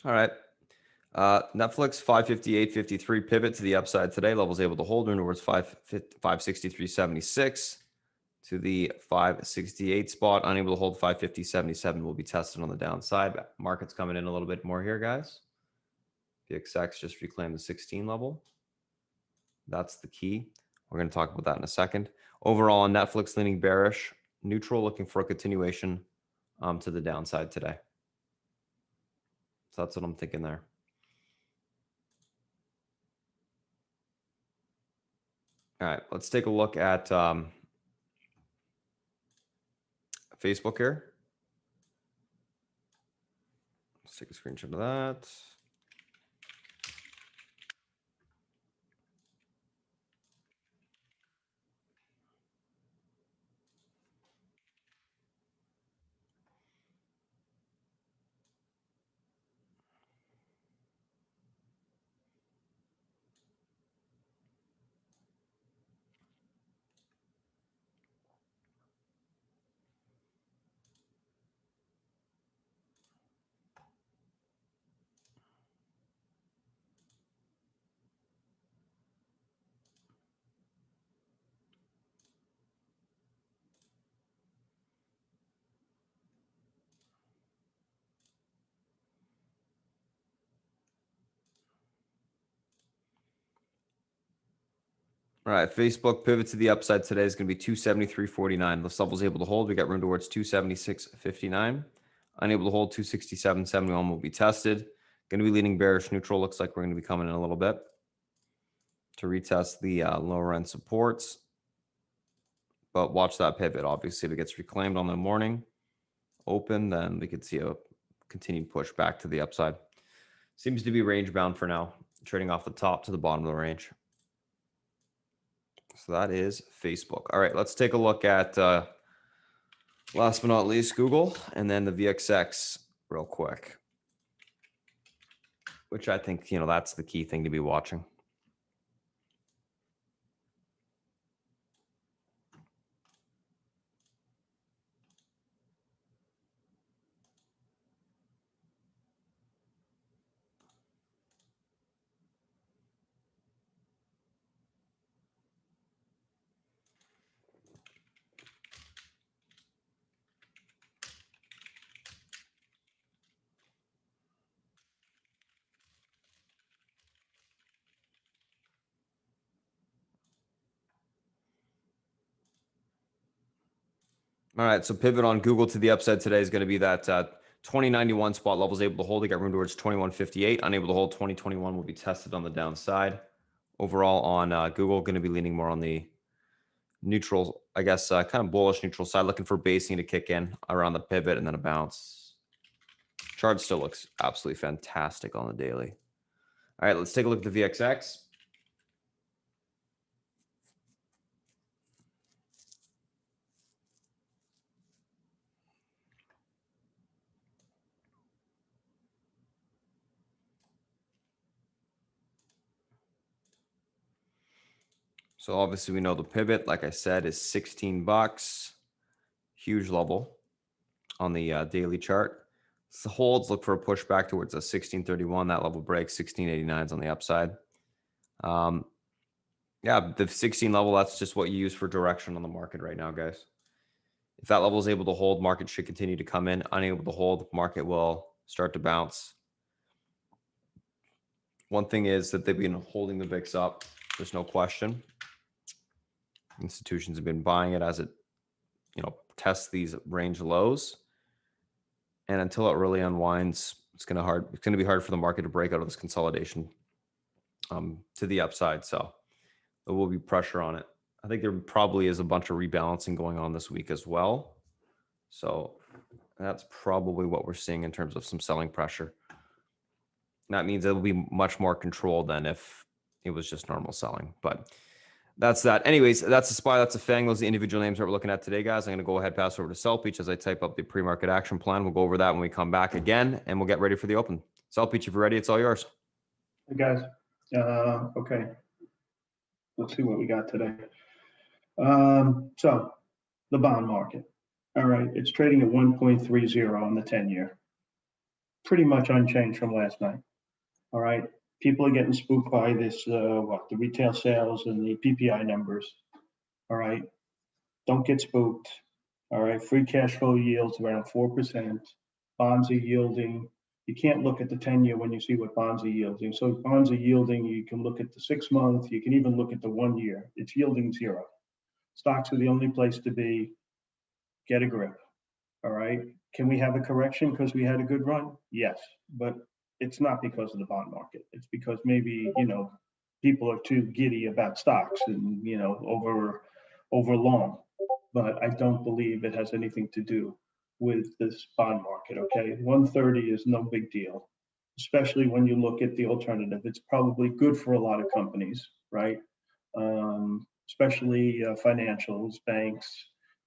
Speaker 1: All right. Netflix 558.53 pivot to the upside today. Levels able to hold towards 563.76 to the 568 spot. Unable to hold 550.77 will be tested on the downside. Market's coming in a little bit more here, guys. VXX just reclaimed the 16 level. That's the key. We're going to talk about that in a second. Overall on Netflix, leaning bearish, neutral, looking for a continuation to the downside today. So that's what I'm thinking there. All right, let's take a look at Facebook here. Let's take a screenshot of that. All right, Facebook pivot to the upside today is going to be 273.49. This level is able to hold. We got room towards 276.59. Unable to hold 267.71 will be tested. Going to be leaning bearish neutral. Looks like we're going to be coming in a little bit to retest the lower end supports. But watch that pivot. Obviously, if it gets reclaimed on the morning open, then we could see a continued push back to the upside. Seems to be range bound for now, trading off the top to the bottom of the range. So that is Facebook. All right, let's take a look at last but not least, Google, and then the VXX real quick, which I think, that's the key thing to be watching. All right, so pivot on Google to the upside today is going to be that 2091 spot level is able to hold. It got room towards 2158. Unable to hold 2021 will be tested on the downside. Overall on Google, going to be leaning more on the neutral, I guess, kind of bullish neutral side, looking for basing to kick in around the pivot and then a bounce. Chart still looks absolutely fantastic on the daily. All right, let's take a look at the VXX. So obviously we know the pivot, like I said, is 16 bucks. Huge level on the daily chart. So holds, look for a push back towards a 1631. That level breaks. 1689 is on the upside. Yeah, the 16 level, that's just what you use for direction on the market right now, guys. If that level is able to hold, market should continue to come in. Unable to hold, market will start to bounce. One thing is that they've been holding the VIX up. There's no question. Institutions have been buying it as it, tests these range lows. And until it really unwinds, it's going to be hard for the market to break out of this consolidation to the upside. So there will be pressure on it. I think there probably is a bunch of rebalancing going on this week as well. So that's probably what we're seeing in terms of some selling pressure. That means it will be much more controlled than if it was just normal selling. But that's that. Anyways, that's a SPY, that's a FANG. Those are the individual names that we're looking at today, guys. I'm going to go ahead, pass over to Selpeach as I type up the pre-market action plan. We'll go over that when we come back again, and we'll get ready for the open. Selpeach, if you're ready, it's all yours.
Speaker 3: Hey guys, okay, let's see what we got today. So the bond market, all right, it's trading at 1.30 on the 10-year, pretty much unchanged from last night. All right, people are getting spooked by this, the retail sales and the PPI numbers. All right, don't get spooked. All right, free cash flow yields around 4%. Bonds are yielding. You can't look at the 10-year when you see what bonds are yielding. So if bonds are yielding, you can look at the 6-month, you can even look at the 1 year. It's yielding 0. Stocks are the only place to be. Get a grip. All right. Can we have a correction because we had a good run? Yes, but it's not because of the bond market. It's because maybe, people are too giddy about stocks and, over long. But I don't believe it has anything to do with this bond market. Okay, 130 is no big deal, especially when you look at the alternative. It's probably good for a lot of companies, right? Especially financials, banks,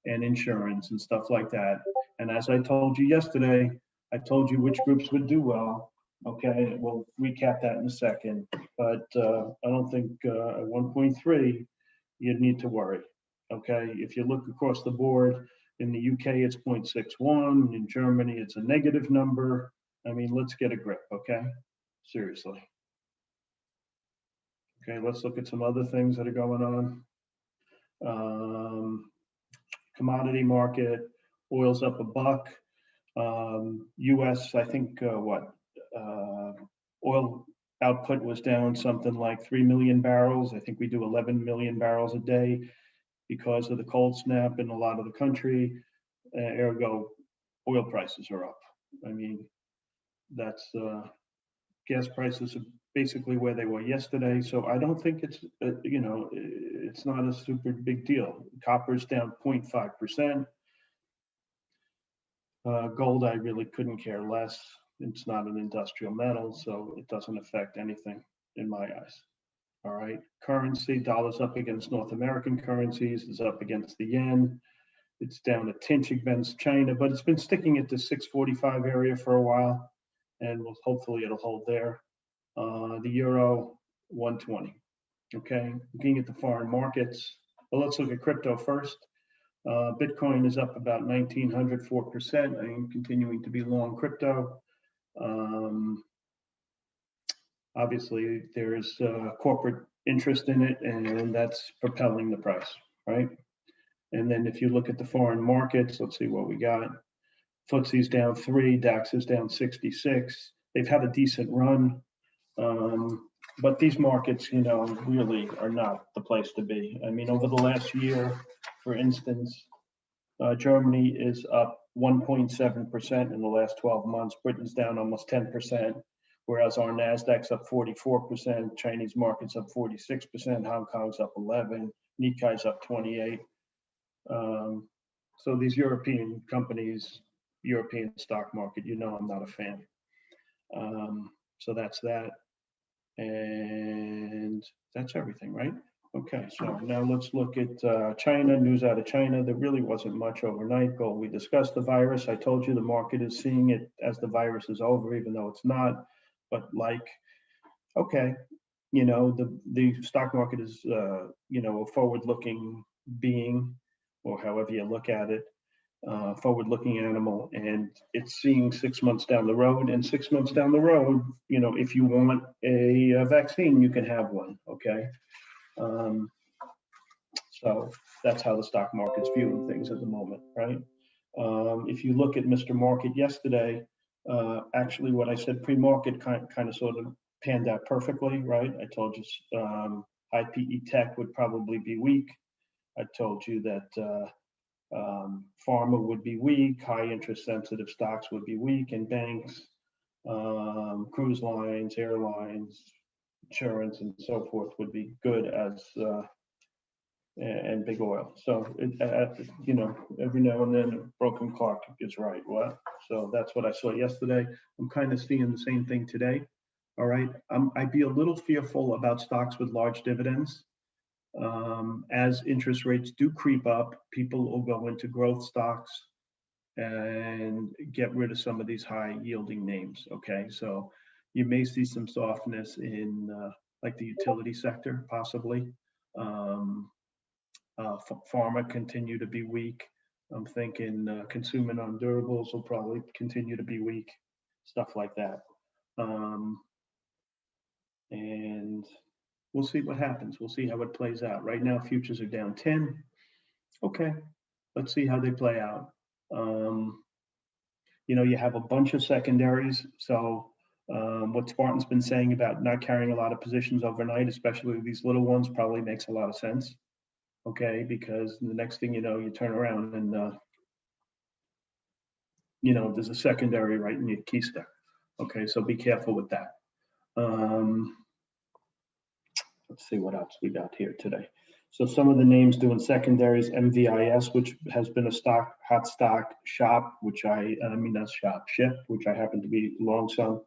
Speaker 3: and insurance and stuff like that. And as I told you yesterday, I told you which groups would do well. Okay, we'll recap that in a second. But I don't think at 1.3 you'd need to worry. Okay, if you look across the board, in the UK it's 0.61, in Germany it's a negative number. I mean, let's get a grip, okay? Seriously. Okay, let's look at some other things that are going on. Commodity market, oil's up $1. US, I think oil output was down something like 3 million barrels. I think we do 11 million barrels a day because of the cold snap in a lot of the country. Ergo, oil prices are up. I mean, that's gas prices are basically where they were yesterday. So I don't think it's, it's not a super big deal. Copper's down 0.5%. Gold, I really couldn't care less. It's not an industrial metal, so it doesn't affect anything in my eyes. All right, currency, dollar's up against North American currencies, is up against the yen. It's down a tinch against China, but it's been sticking at the 645 area for a while, and hopefully it'll hold there. The euro, 120. Okay, looking at the foreign markets. Well, let's look at crypto first. Bitcoin is up about 1,904%. I am continuing to be long crypto. Obviously, there's corporate interest in it, and that's propelling the price, right? And then if you look at the foreign markets, let's see what we got. FTSE's down 3, DAX is down 66. They've had a decent run, but these markets, really are not the place to be. I mean, over the last year, for instance, Germany is up 1.7% in the last 12 months. Britain's down almost 10%, whereas our NASDAQ's up 44%, Chinese market's up 46%, Hong Kong's up 11%, Nikkei's up 28%. So these European companies, European stock market, I'm not a fan. So that's that. And that's everything, right? Okay, so now let's look at China, news out of China. There really wasn't much overnight gold. We discussed the virus. I told you the market is seeing it as the virus is over, even though it's not. But okay, the stock market is, a forward-looking being, or however you look at it, forward-looking animal, and it's seeing 6 months down the road. And 6 months down the road, if you want a vaccine, you can have one. Okay. So that's how the stock market's viewing things at the moment, right? If you look at Mr. Market yesterday, actually what I said pre-market kind of sort of panned out perfectly, right? I told you high PE tech would probably be weak. I told you that pharma would be weak, high interest sensitive stocks would be weak, and banks, cruise lines, airlines, insurance, and so forth would be good as and big oil. So every now and then a broken clock is right. What? So that's what I saw yesterday. I'm kind of seeing the same thing today. All right. I'd be a little fearful about stocks with large dividends. As interest rates do creep up, people will go into growth stocks and get rid of some of these high yielding names. Okay. So you may see some softness in like the utility sector, possibly. Pharma continue to be weak. I'm thinking consumer non-durables will probably continue to be weak, stuff like that. And we'll see what happens. We'll see how it plays out. Right now, futures are down 10. Okay, let's see how they play out. You have a bunch of secondaries. So what Spartan's been saying about not carrying a lot of positions overnight, especially these little ones, probably makes a lot of sense. Okay, because the next thing you know, you turn around and there's a secondary right in your keister. Okay, so be careful with that. Let's see what else we got here today. So some of the names doing secondaries: MVIS, which has been a hot stock, SHOP, which SHIP, which I happen to be long some.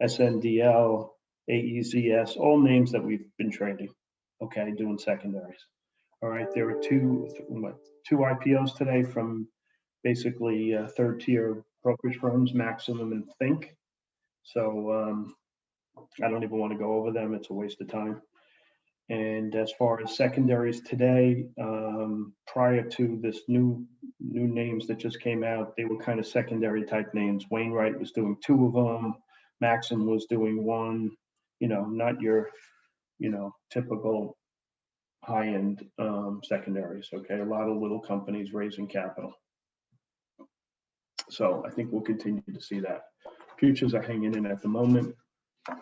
Speaker 3: SNDL, AEZS, all names that we've been trading. Okay, doing secondaries. All right, there were two IPOs today from basically third tier brokerage firms, Maximum and Think. So I don't even want to go over them. It's a waste of time. And as far as secondaries today, prior to this new names that just came out, they were kind of secondary type names. Wainwright was doing 2 of them. Maxim was doing 1. Not your typical high-end secondaries. Okay, a lot of little companies raising capital. So I think we'll continue to see that. Futures are hanging in at the moment.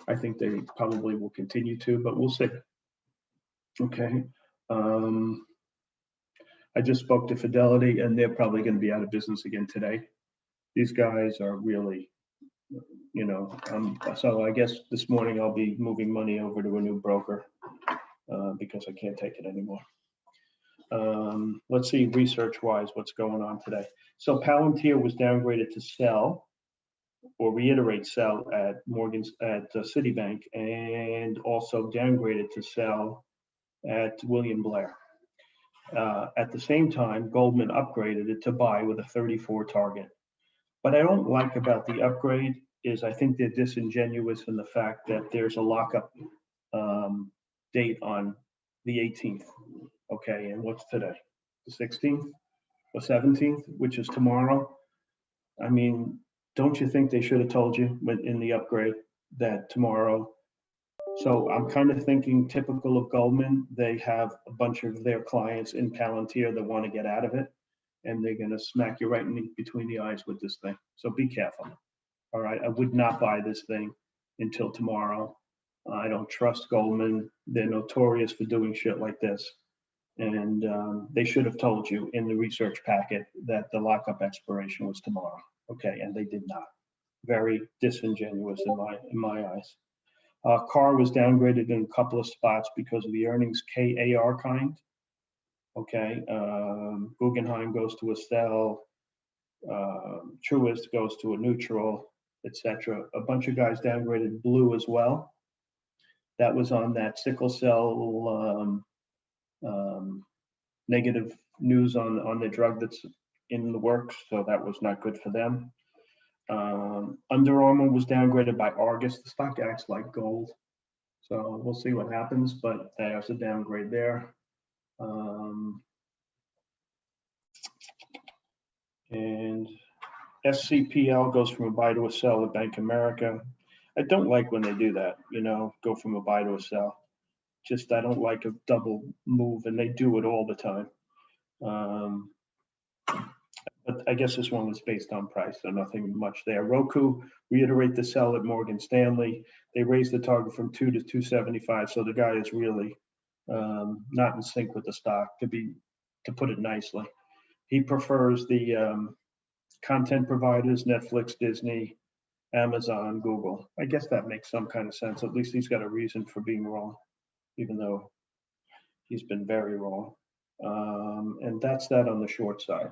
Speaker 3: I think they probably will continue to, but we'll see. Okay. I just spoke to Fidelity, and they're probably going to be out of business again today. These guys are really, so I guess this morning I'll be moving money over to a new broker because I can't take it anymore. Let's see, research-wise, what's going on today. So Palantir was downgraded to sell, or reiterate sell at Citibank, and also downgraded to sell at William Blair. At the same time, Goldman upgraded it to buy with a 34 target. What I don't like about the upgrade is I think they're disingenuous in the fact that there's a lockup date on the 18th. Okay, and what's today? The 16th or 17th, which is tomorrow. I mean, don't you think they should have told you in the upgrade that tomorrow? So I'm kind of thinking typical of Goldman, they have a bunch of their clients in Palantir that want to get out of it, and they're going to smack you right in between the eyes with this thing. So be careful. All right, I would not buy this thing until tomorrow. I don't trust Goldman. They're notorious for doing shit like this. And they should have told you in the research packet that the lockup expiration was tomorrow. Okay, and they did not. Very disingenuous in my eyes. Car was downgraded in a couple of spots because of the earnings KAR kind. Okay, Guggenheim goes to a sell, Truist goes to a neutral, etc. A bunch of guys downgraded Blue as well. That was on that sickle cell negative news on the drug that's in the works, so that was not good for them. Under Armour was downgraded by Argus. The stock acts like gold, so we'll see what happens, but there's a downgrade there. And SCPL goes from a buy to a sell at Bank America. I don't like when they do that, go from a buy to a sell. Just, I don't like a double move, and they do it all the time. But I guess this one was based on price, so nothing much there. Roku, reiterate the sell at Morgan Stanley. They raised the target from 2 to 275, so the guy is really not in sync with the stock, to put it nicely. He prefers the content providers, Netflix, Disney, Amazon, Google. I guess that makes some kind of sense. At least he's got a reason for being wrong, even though he's been very wrong. And that's that on the short side.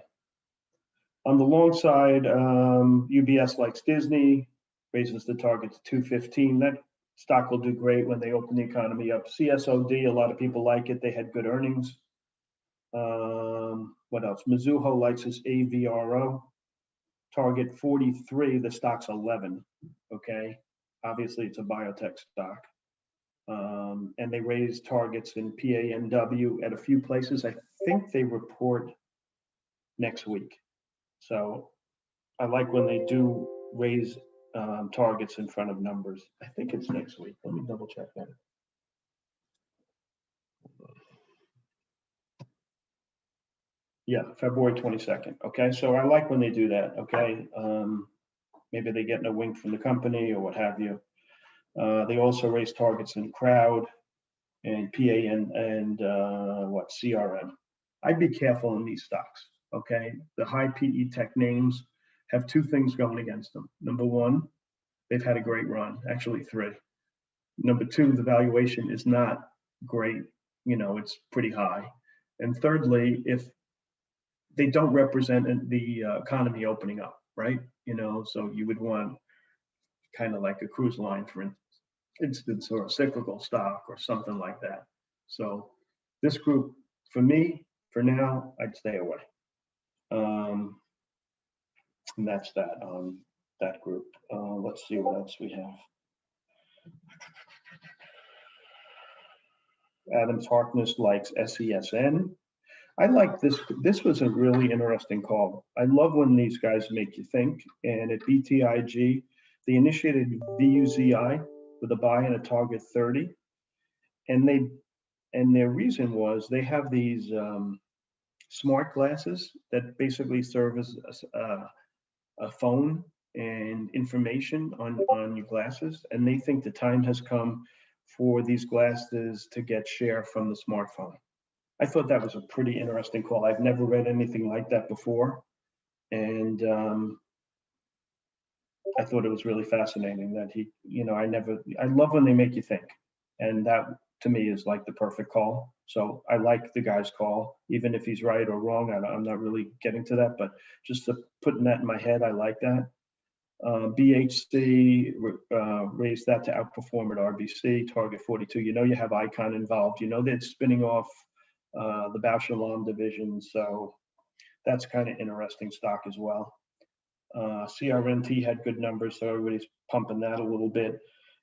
Speaker 3: On the long side, UBS likes Disney, raises the target to 215. That stock will do great when they open the economy up. CSOD, a lot of people like it. They had good earnings. What else? Mizuho likes his AVRO. Target 43, the stock's 11, okay? Obviously, it's a biotech stock. And they raised targets in PANW at a few places. I think they report next week. So I like when they do raise targets in front of numbers. I think it's next week. Let me double check that. Yeah, February 22nd. Okay, so I like when they do that. Okay, maybe they're getting a wink from the company or what have you. They also raise targets in crowd and PAN and what CRM. I'd be careful in these stocks. Okay, the high PE tech names have two things going against them. Number one, they've had a great run, actually three. Number two, the valuation is not great. It's pretty high. And thirdly, if they don't represent the economy opening up, right? So you would want kind of like a cruise line, for instance, or a cyclical stock or something like that. So this group, for me, for now, I'd stay away. And that's that on that group. Let's see what else we have. Adams Harkness likes SESN. I like this. This was a really interesting call. I love when these guys make you think. And at BTIG, they initiated VUZI with a buy and a target 30. And their reason was they have these smart glasses that basically serve as a phone and information on your glasses. And they think the time has come for these glasses to get share from the smartphone. I thought that was a pretty interesting call. I've never read anything like that before. And I thought it was really fascinating that I love when they make you think. And that to me is like the perfect call. So I like the guy's call, even if he's right or wrong. I'm not really getting to that, but just putting that in my head, I like that. BHC raised that to outperform at RBC, target 42. You have Icon involved. They're spinning off the Bausch & Lomb division. So that's kind of interesting stock as well. CRNT had good numbers, so everybody's pumping that a little bit.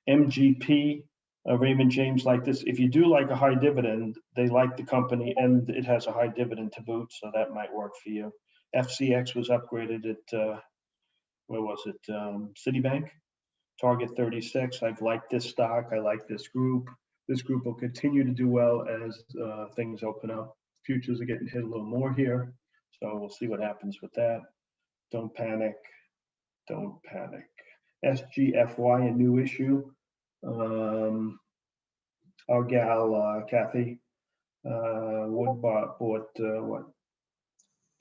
Speaker 3: MGP, Raymond James like this. If you do like a high dividend, they like the company and it has a high dividend to boot, so that might work for you. FCX was upgraded at, where was it? Citibank, target 36. I've liked this stock. I like this group. This group will continue to do well as things open up. Futures are getting hit a little more here, so we'll see what happens with that. Don't panic. Don't panic. SGFY, a new issue. Our gal, Kathy, Wood bought what,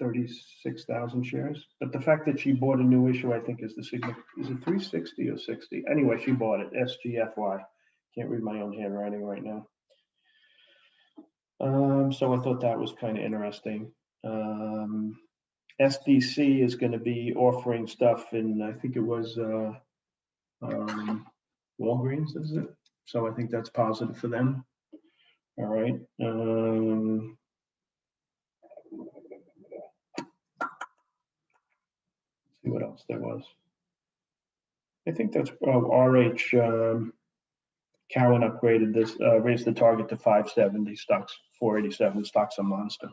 Speaker 3: 36,000 shares. But the fact that she bought a new issue, I think, is the significant. Is it 360 or 60? Anyway, she bought it. SGFY. Can't read my own handwriting right now. So I thought that was kind of interesting. SDC is going to be offering stuff in, I think it was Walgreens, is it? So I think that's positive for them. All right. See what else there was. I think that's RH. Cowan upgraded this, raised the target to 570. Stocks 487. Stocks a monster.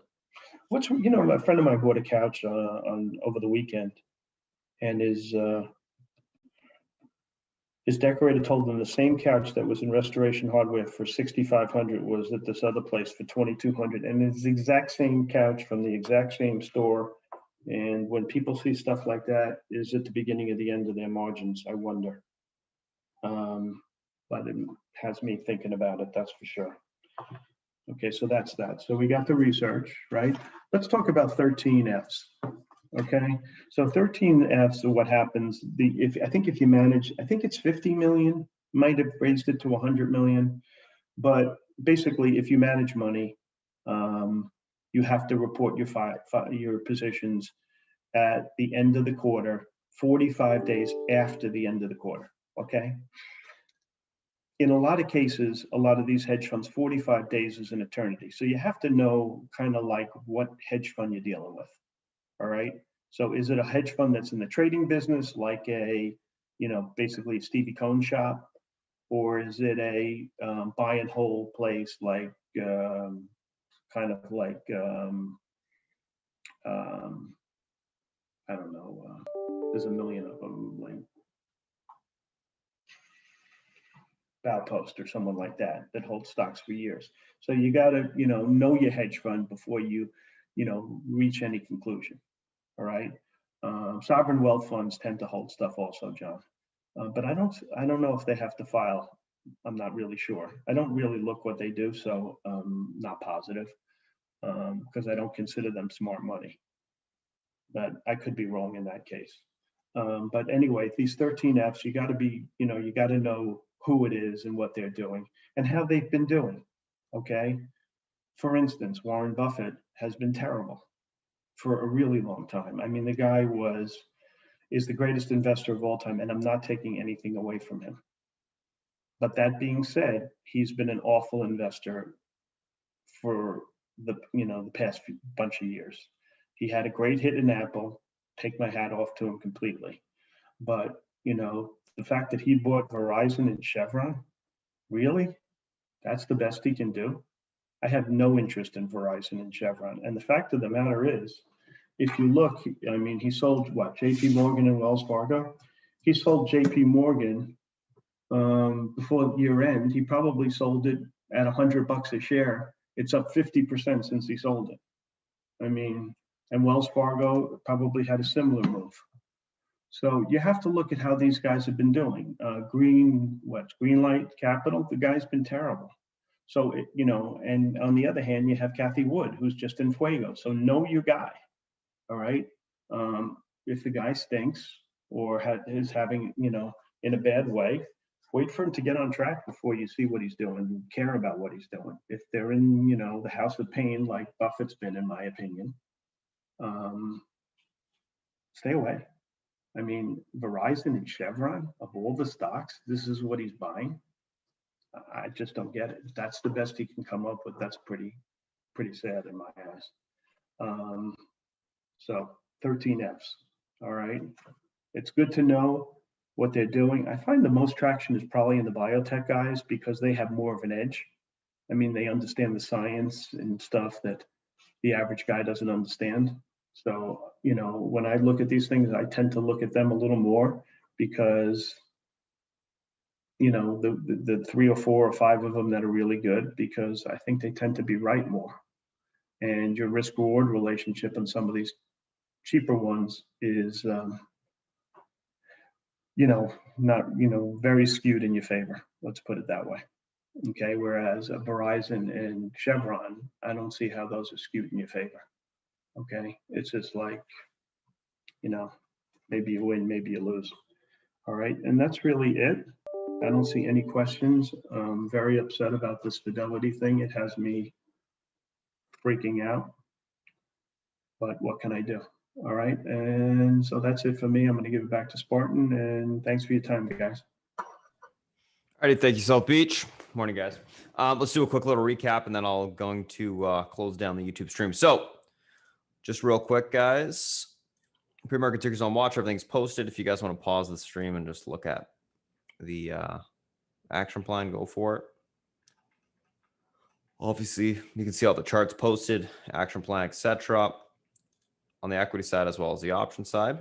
Speaker 3: What's, you know, a friend of mine bought a couch on over the weekend, and his decorator told him the same couch that was in Restoration Hardware for 6,500 was at this other place for 2,200, and it's the exact same couch from the exact same store. And when people see stuff like that, is it the beginning of the end of their margins? I wonder. But it has me thinking about it, that's for sure. Okay, so that's that. So we got the research, right? Let's talk about 13Fs. Okay, so 13Fs are what happens. I think if you manage, I think it's 50 million, might have raised it to 100 million, but basically, if you manage money, you have to report your positions at the end of the quarter, 45 days after the end of the quarter. Okay. In a lot of cases, a lot of these hedge funds, 45 days is an eternity. So you have to know kind of like what hedge fund you're dealing with. All right. So is it a hedge fund that's in the trading business, like a, you know, basically a Stevie Cohen shop, or is it a buy and hold place like kind of like I don't know. There's a million of them, like Baupost or someone like that holds stocks for years. So you got to, you know your hedge fund before you reach any conclusion. All right. Sovereign wealth funds tend to hold stuff also, John. But I don't know if they have to file. I'm not really sure. I don't really look what they do, so not positive, because I don't consider them smart money. But I could be wrong in that case. But anyway, these 13Fs, you got to be, you got to know who it is and what they're doing and how they've been doing. Okay. For instance, Warren Buffett has been terrible for a really long time. I mean, the guy is the greatest investor of all time, and I'm not taking anything away from him. But that being said, he's been an awful investor for the past bunch of years. He had a great hit in Apple. Take my hat off to him completely. But the fact that he bought Verizon and Chevron, really, that's the best he can do. I have no interest in Verizon and Chevron. And the fact of the matter is, if you look, I mean, he sold what, JP Morgan and Wells Fargo? He sold JP Morgan before year end. He probably sold it at $100 a share. It's up 50% since he sold it. I mean, and Wells Fargo probably had a similar move. So you have to look at how these guys have been doing. Greenlight Capital, the guy's been terrible. So, and on the other hand, you have Kathy Wood, who's just in fuego. So know your guy. All right. If the guy stinks or is having, in a bad way, wait for him to get on track before you see what he's doing, care about what he's doing. If they're in, the house of pain, like Buffett's been, in my opinion, stay away. I mean, Verizon and Chevron, of all the stocks, this is what he's buying. I just don't get it. That's the best he can come up with. That's pretty sad in my eyes. So 13Fs, all right. It's good to know what they're doing. I find the most traction is probably in the biotech guys because they have more of an edge. I mean, they understand the science and stuff that the average guy doesn't understand. So, when I look at these things, I tend to look at them a little more because, the 3 or 4 or 5 of them that are really good, because I think they tend to be right more. And your risk reward relationship in some of these cheaper ones is, not, very skewed in your favor. Let's put it that way. Okay, whereas Verizon and Chevron, I don't see how those are skewed in your favor. Okay, it's just like, you know, maybe you win, maybe you lose. All right, and that's really it. I don't see any questions. I'm very upset about this Fidelity thing. It has me freaking out, but what can I do? All right, and so that's it for me. I'm going to give it back to Spartan, and thanks for your time, guys.
Speaker 1: All righty, thank you, South Beach. Morning, guys. Let's do a quick little recap, and then I'm going to close down the YouTube stream. So, just real quick, guys. Pre-market tickers on watch. Everything's posted. If you guys want to pause the stream and just look at the action plan, go for it. Obviously, you can see all the charts posted, action plan, etc. on the equity side as well as the option side.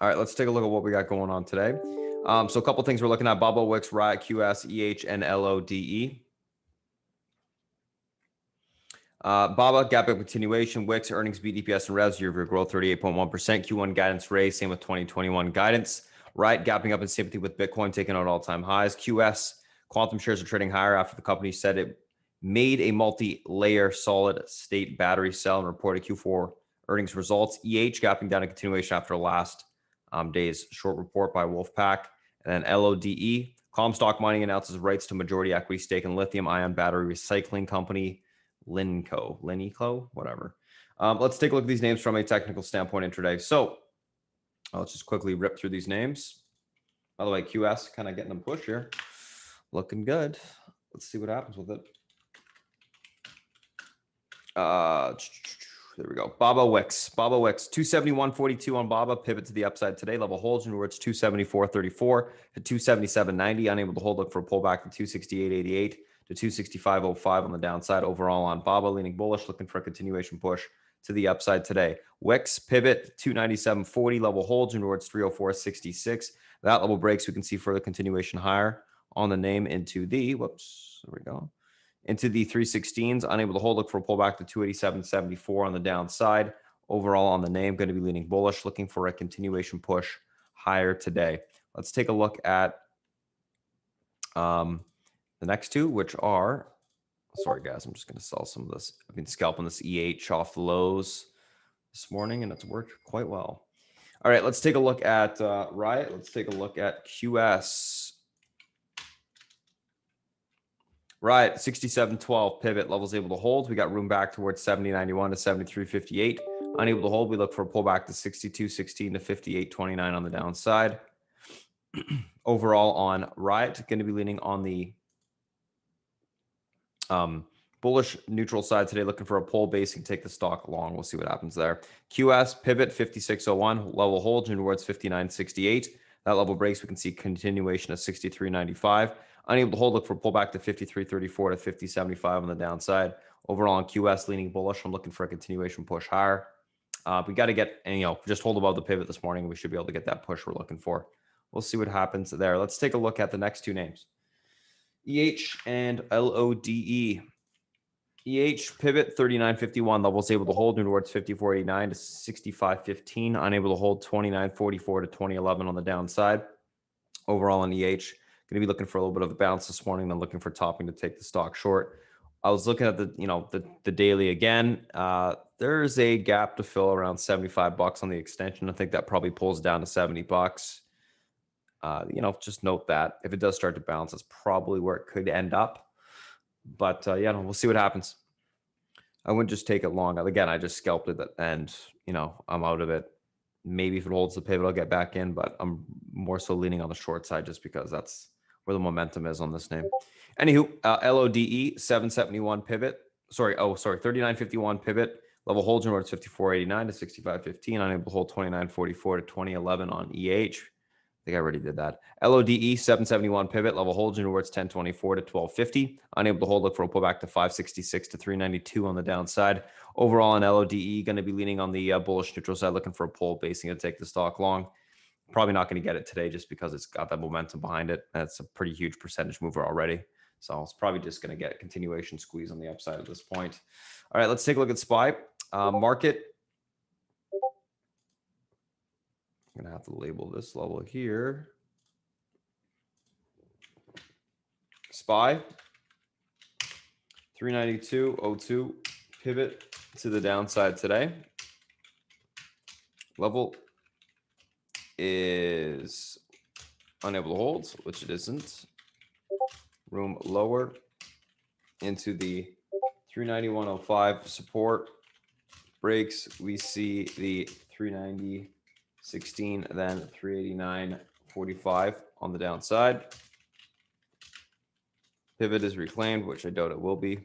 Speaker 1: All right, let's take a look at what we got going on today. So a couple things we're looking at: Bubba, Wix, Riot, QS, EH, and LODE. Baba, gap up continuation, Wix, earnings, BDPS, and revs, year-over-year growth, 38.1%. Q1 guidance raised, same with 2021 guidance. Right, gapping up in sympathy with Bitcoin, taking out all-time highs. QS, quantum shares are trading higher after the company said it made a multi-layer solid-state battery cell and reported Q4 earnings results. EH, gapping down a continuation after last day's short report by Wolfpack. And then LODE, Comstock Mining announces rights to majority equity stake in lithium-ion battery recycling company Linco, whatever. Let's take a look at these names from a technical standpoint intraday. So let's just quickly rip through these names. By the way, QS kind of getting them push here. Looking good. Let's see what happens with it. There we go. Baba Wix, 271.42 on Baba. Pivot to the upside today. Level holds towards 274.34 to 277.90. Unable to hold. Look for a pullback to 268.88 to 265.05 on the downside. Overall on Baba, leaning bullish, looking for a continuation push to the upside today. Wix pivot 297.40. Level holds towards 304.66. That level breaks. We can see further continuation higher on the name into the there we go. Into the 316s, unable to hold, look for a pullback to 287.74 on the downside. Overall on the name, going to be leaning bullish, looking for a continuation push higher today. Let's take a look at the next two, which are, sorry guys, I'm just going to sell some of this. I've been scalping this EH off the lows this morning, and it's worked quite well. All right, let's take a look at Riot. Let's take a look at QS. Right, 67.12 pivot levels able to hold. We got room back towards 70.91 to 73.58. Unable to hold, we look for a pullback to 62.16 to 58.29 on the downside. Overall on Riot, going to be leaning on the bullish neutral side today, looking for a pull base and take the stock long. We'll see what happens there. QS pivot 56.01 level hold towards 59.68. That level breaks, we can see continuation of 63.95. Unable to hold, look for pullback to 53.34 to 50.75 on the downside. Overall on QS, leaning bullish. I'm looking for a continuation push higher. We got to get, just hold above the pivot this morning. We should be able to get that push we're looking for. We'll see what happens there. Let's take a look at the next two names. EH and LODE. EH pivot 39.51 levels able to hold towards 54.89 to 65.15. Unable to hold 29.44 to 20.11 on the downside. Overall on EH, going to be looking for a little bit of a bounce this morning, then looking for topping to take the stock short. I was looking at the daily again. There's a gap to fill around $75 on the extension. I think that probably pulls down to $70. Just note that if it does start to bounce, that's probably where it could end up. But we'll see what happens. I wouldn't just take it long. Again, I just scalped it, and I'm out of it. Maybe if it holds the pivot, I'll get back in, but I'm more so leaning on the short side just because that's where the momentum is on this name. Anywho, LODE 771 pivot. 39.51 pivot. Level holds towards 54.89 to 65.15. Unable to hold 29.44 to 20.11 on EH. I think I already did that. LODE 771 pivot. Level holds towards 10.24 to 12.50. Unable to hold, look for a pullback to 5.66 to 3.92 on the downside. Overall on LODE, going to be leaning on the bullish neutral side, looking for a pull, basing to take the stock long. Probably not going to get it today just because it's got that momentum behind it. That's a pretty huge percentage mover already. So it's probably just going to get a continuation squeeze on the upside at this point. All right, let's take a look at SPY. Market. I'm going to have to label this level here. SPY, 392.02, pivot to the downside today. Level is unable to hold, which it isn't. Room lower into the 391.05 support. Breaks, we see the 390.16, then 389.45 on the downside. Pivot is reclaimed, which I doubt it will be.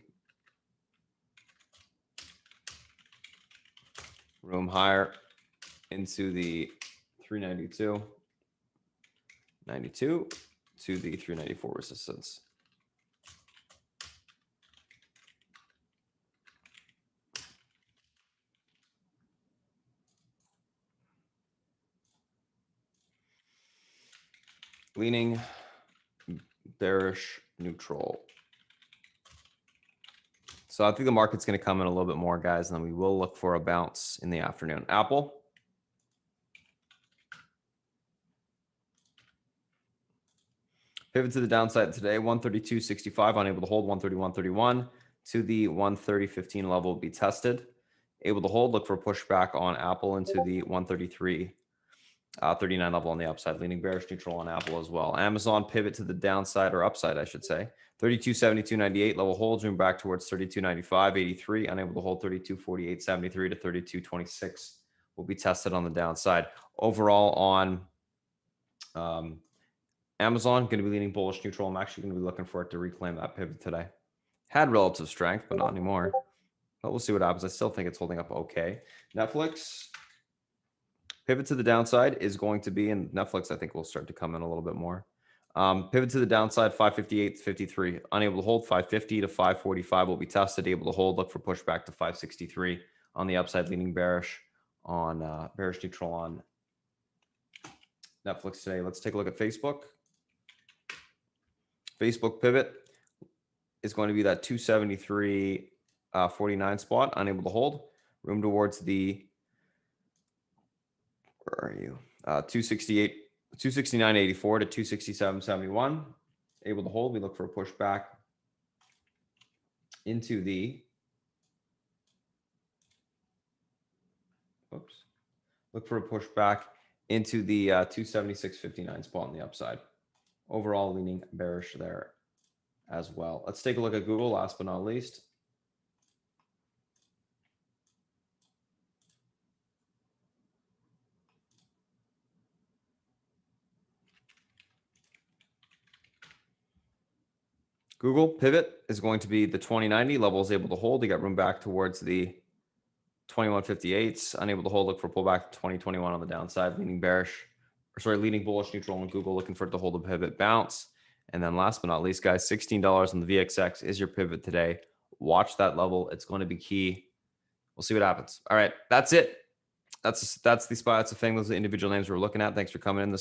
Speaker 1: Room higher into the 392.92 to the 394 resistance. Leaning bearish neutral. So I think the market's going to come in a little bit more, guys, and then we will look for a bounce in the afternoon. Apple. Pivot to the downside today, 132.65, unable to hold, 131.31 to the 130.15 level will be tested. Able to hold, look for a pushback on Apple into the 133.39 level on the upside, leaning bearish neutral on Apple as well. Amazon pivot to the downside or upside, I should say. 32.72.98 level holds, room back towards 32.95.83, unable to hold 32.48.73 to 32.26 will be tested on the downside. Overall on Amazon, going to be leaning bullish neutral. I'm actually going to be looking for it to reclaim that pivot today. Had relative strength, but not anymore. But we'll see what happens. I still think it's holding up okay. Netflix, pivot to the downside is going to be, and Netflix I think will start to come in a little bit more. Pivot to the downside, 558.53. Unable to hold, 550 to 545 will be tested. Able to hold, look for pushback to 563 on the upside, leaning bearish on bearish neutral on Netflix today. Let's take a look at Facebook. Facebook pivot is going to be that 273.49 spot, unable to hold. Room towards the, where are you? 269.84 to 267.71. Able to hold. We look for a pushback into the, look for a pushback into the 276.59 spot on the upside. Overall leaning bearish there as well. Let's take a look at Google, last but not least. Google pivot is going to be the 2090 level is able to hold. You got room back towards the 2158s, unable to hold, look for pullback to 2021 on the downside, leaning bearish, or sorry, leaning bullish neutral on Google, looking for it to hold a pivot bounce. And then last but not least, guys, $16 on the VXX is your pivot today. Watch that level. It's going to be key. We'll see what happens. All right, that's it. That's the spot. That's the thing. Those are the individual names we're looking at. Thanks for coming in this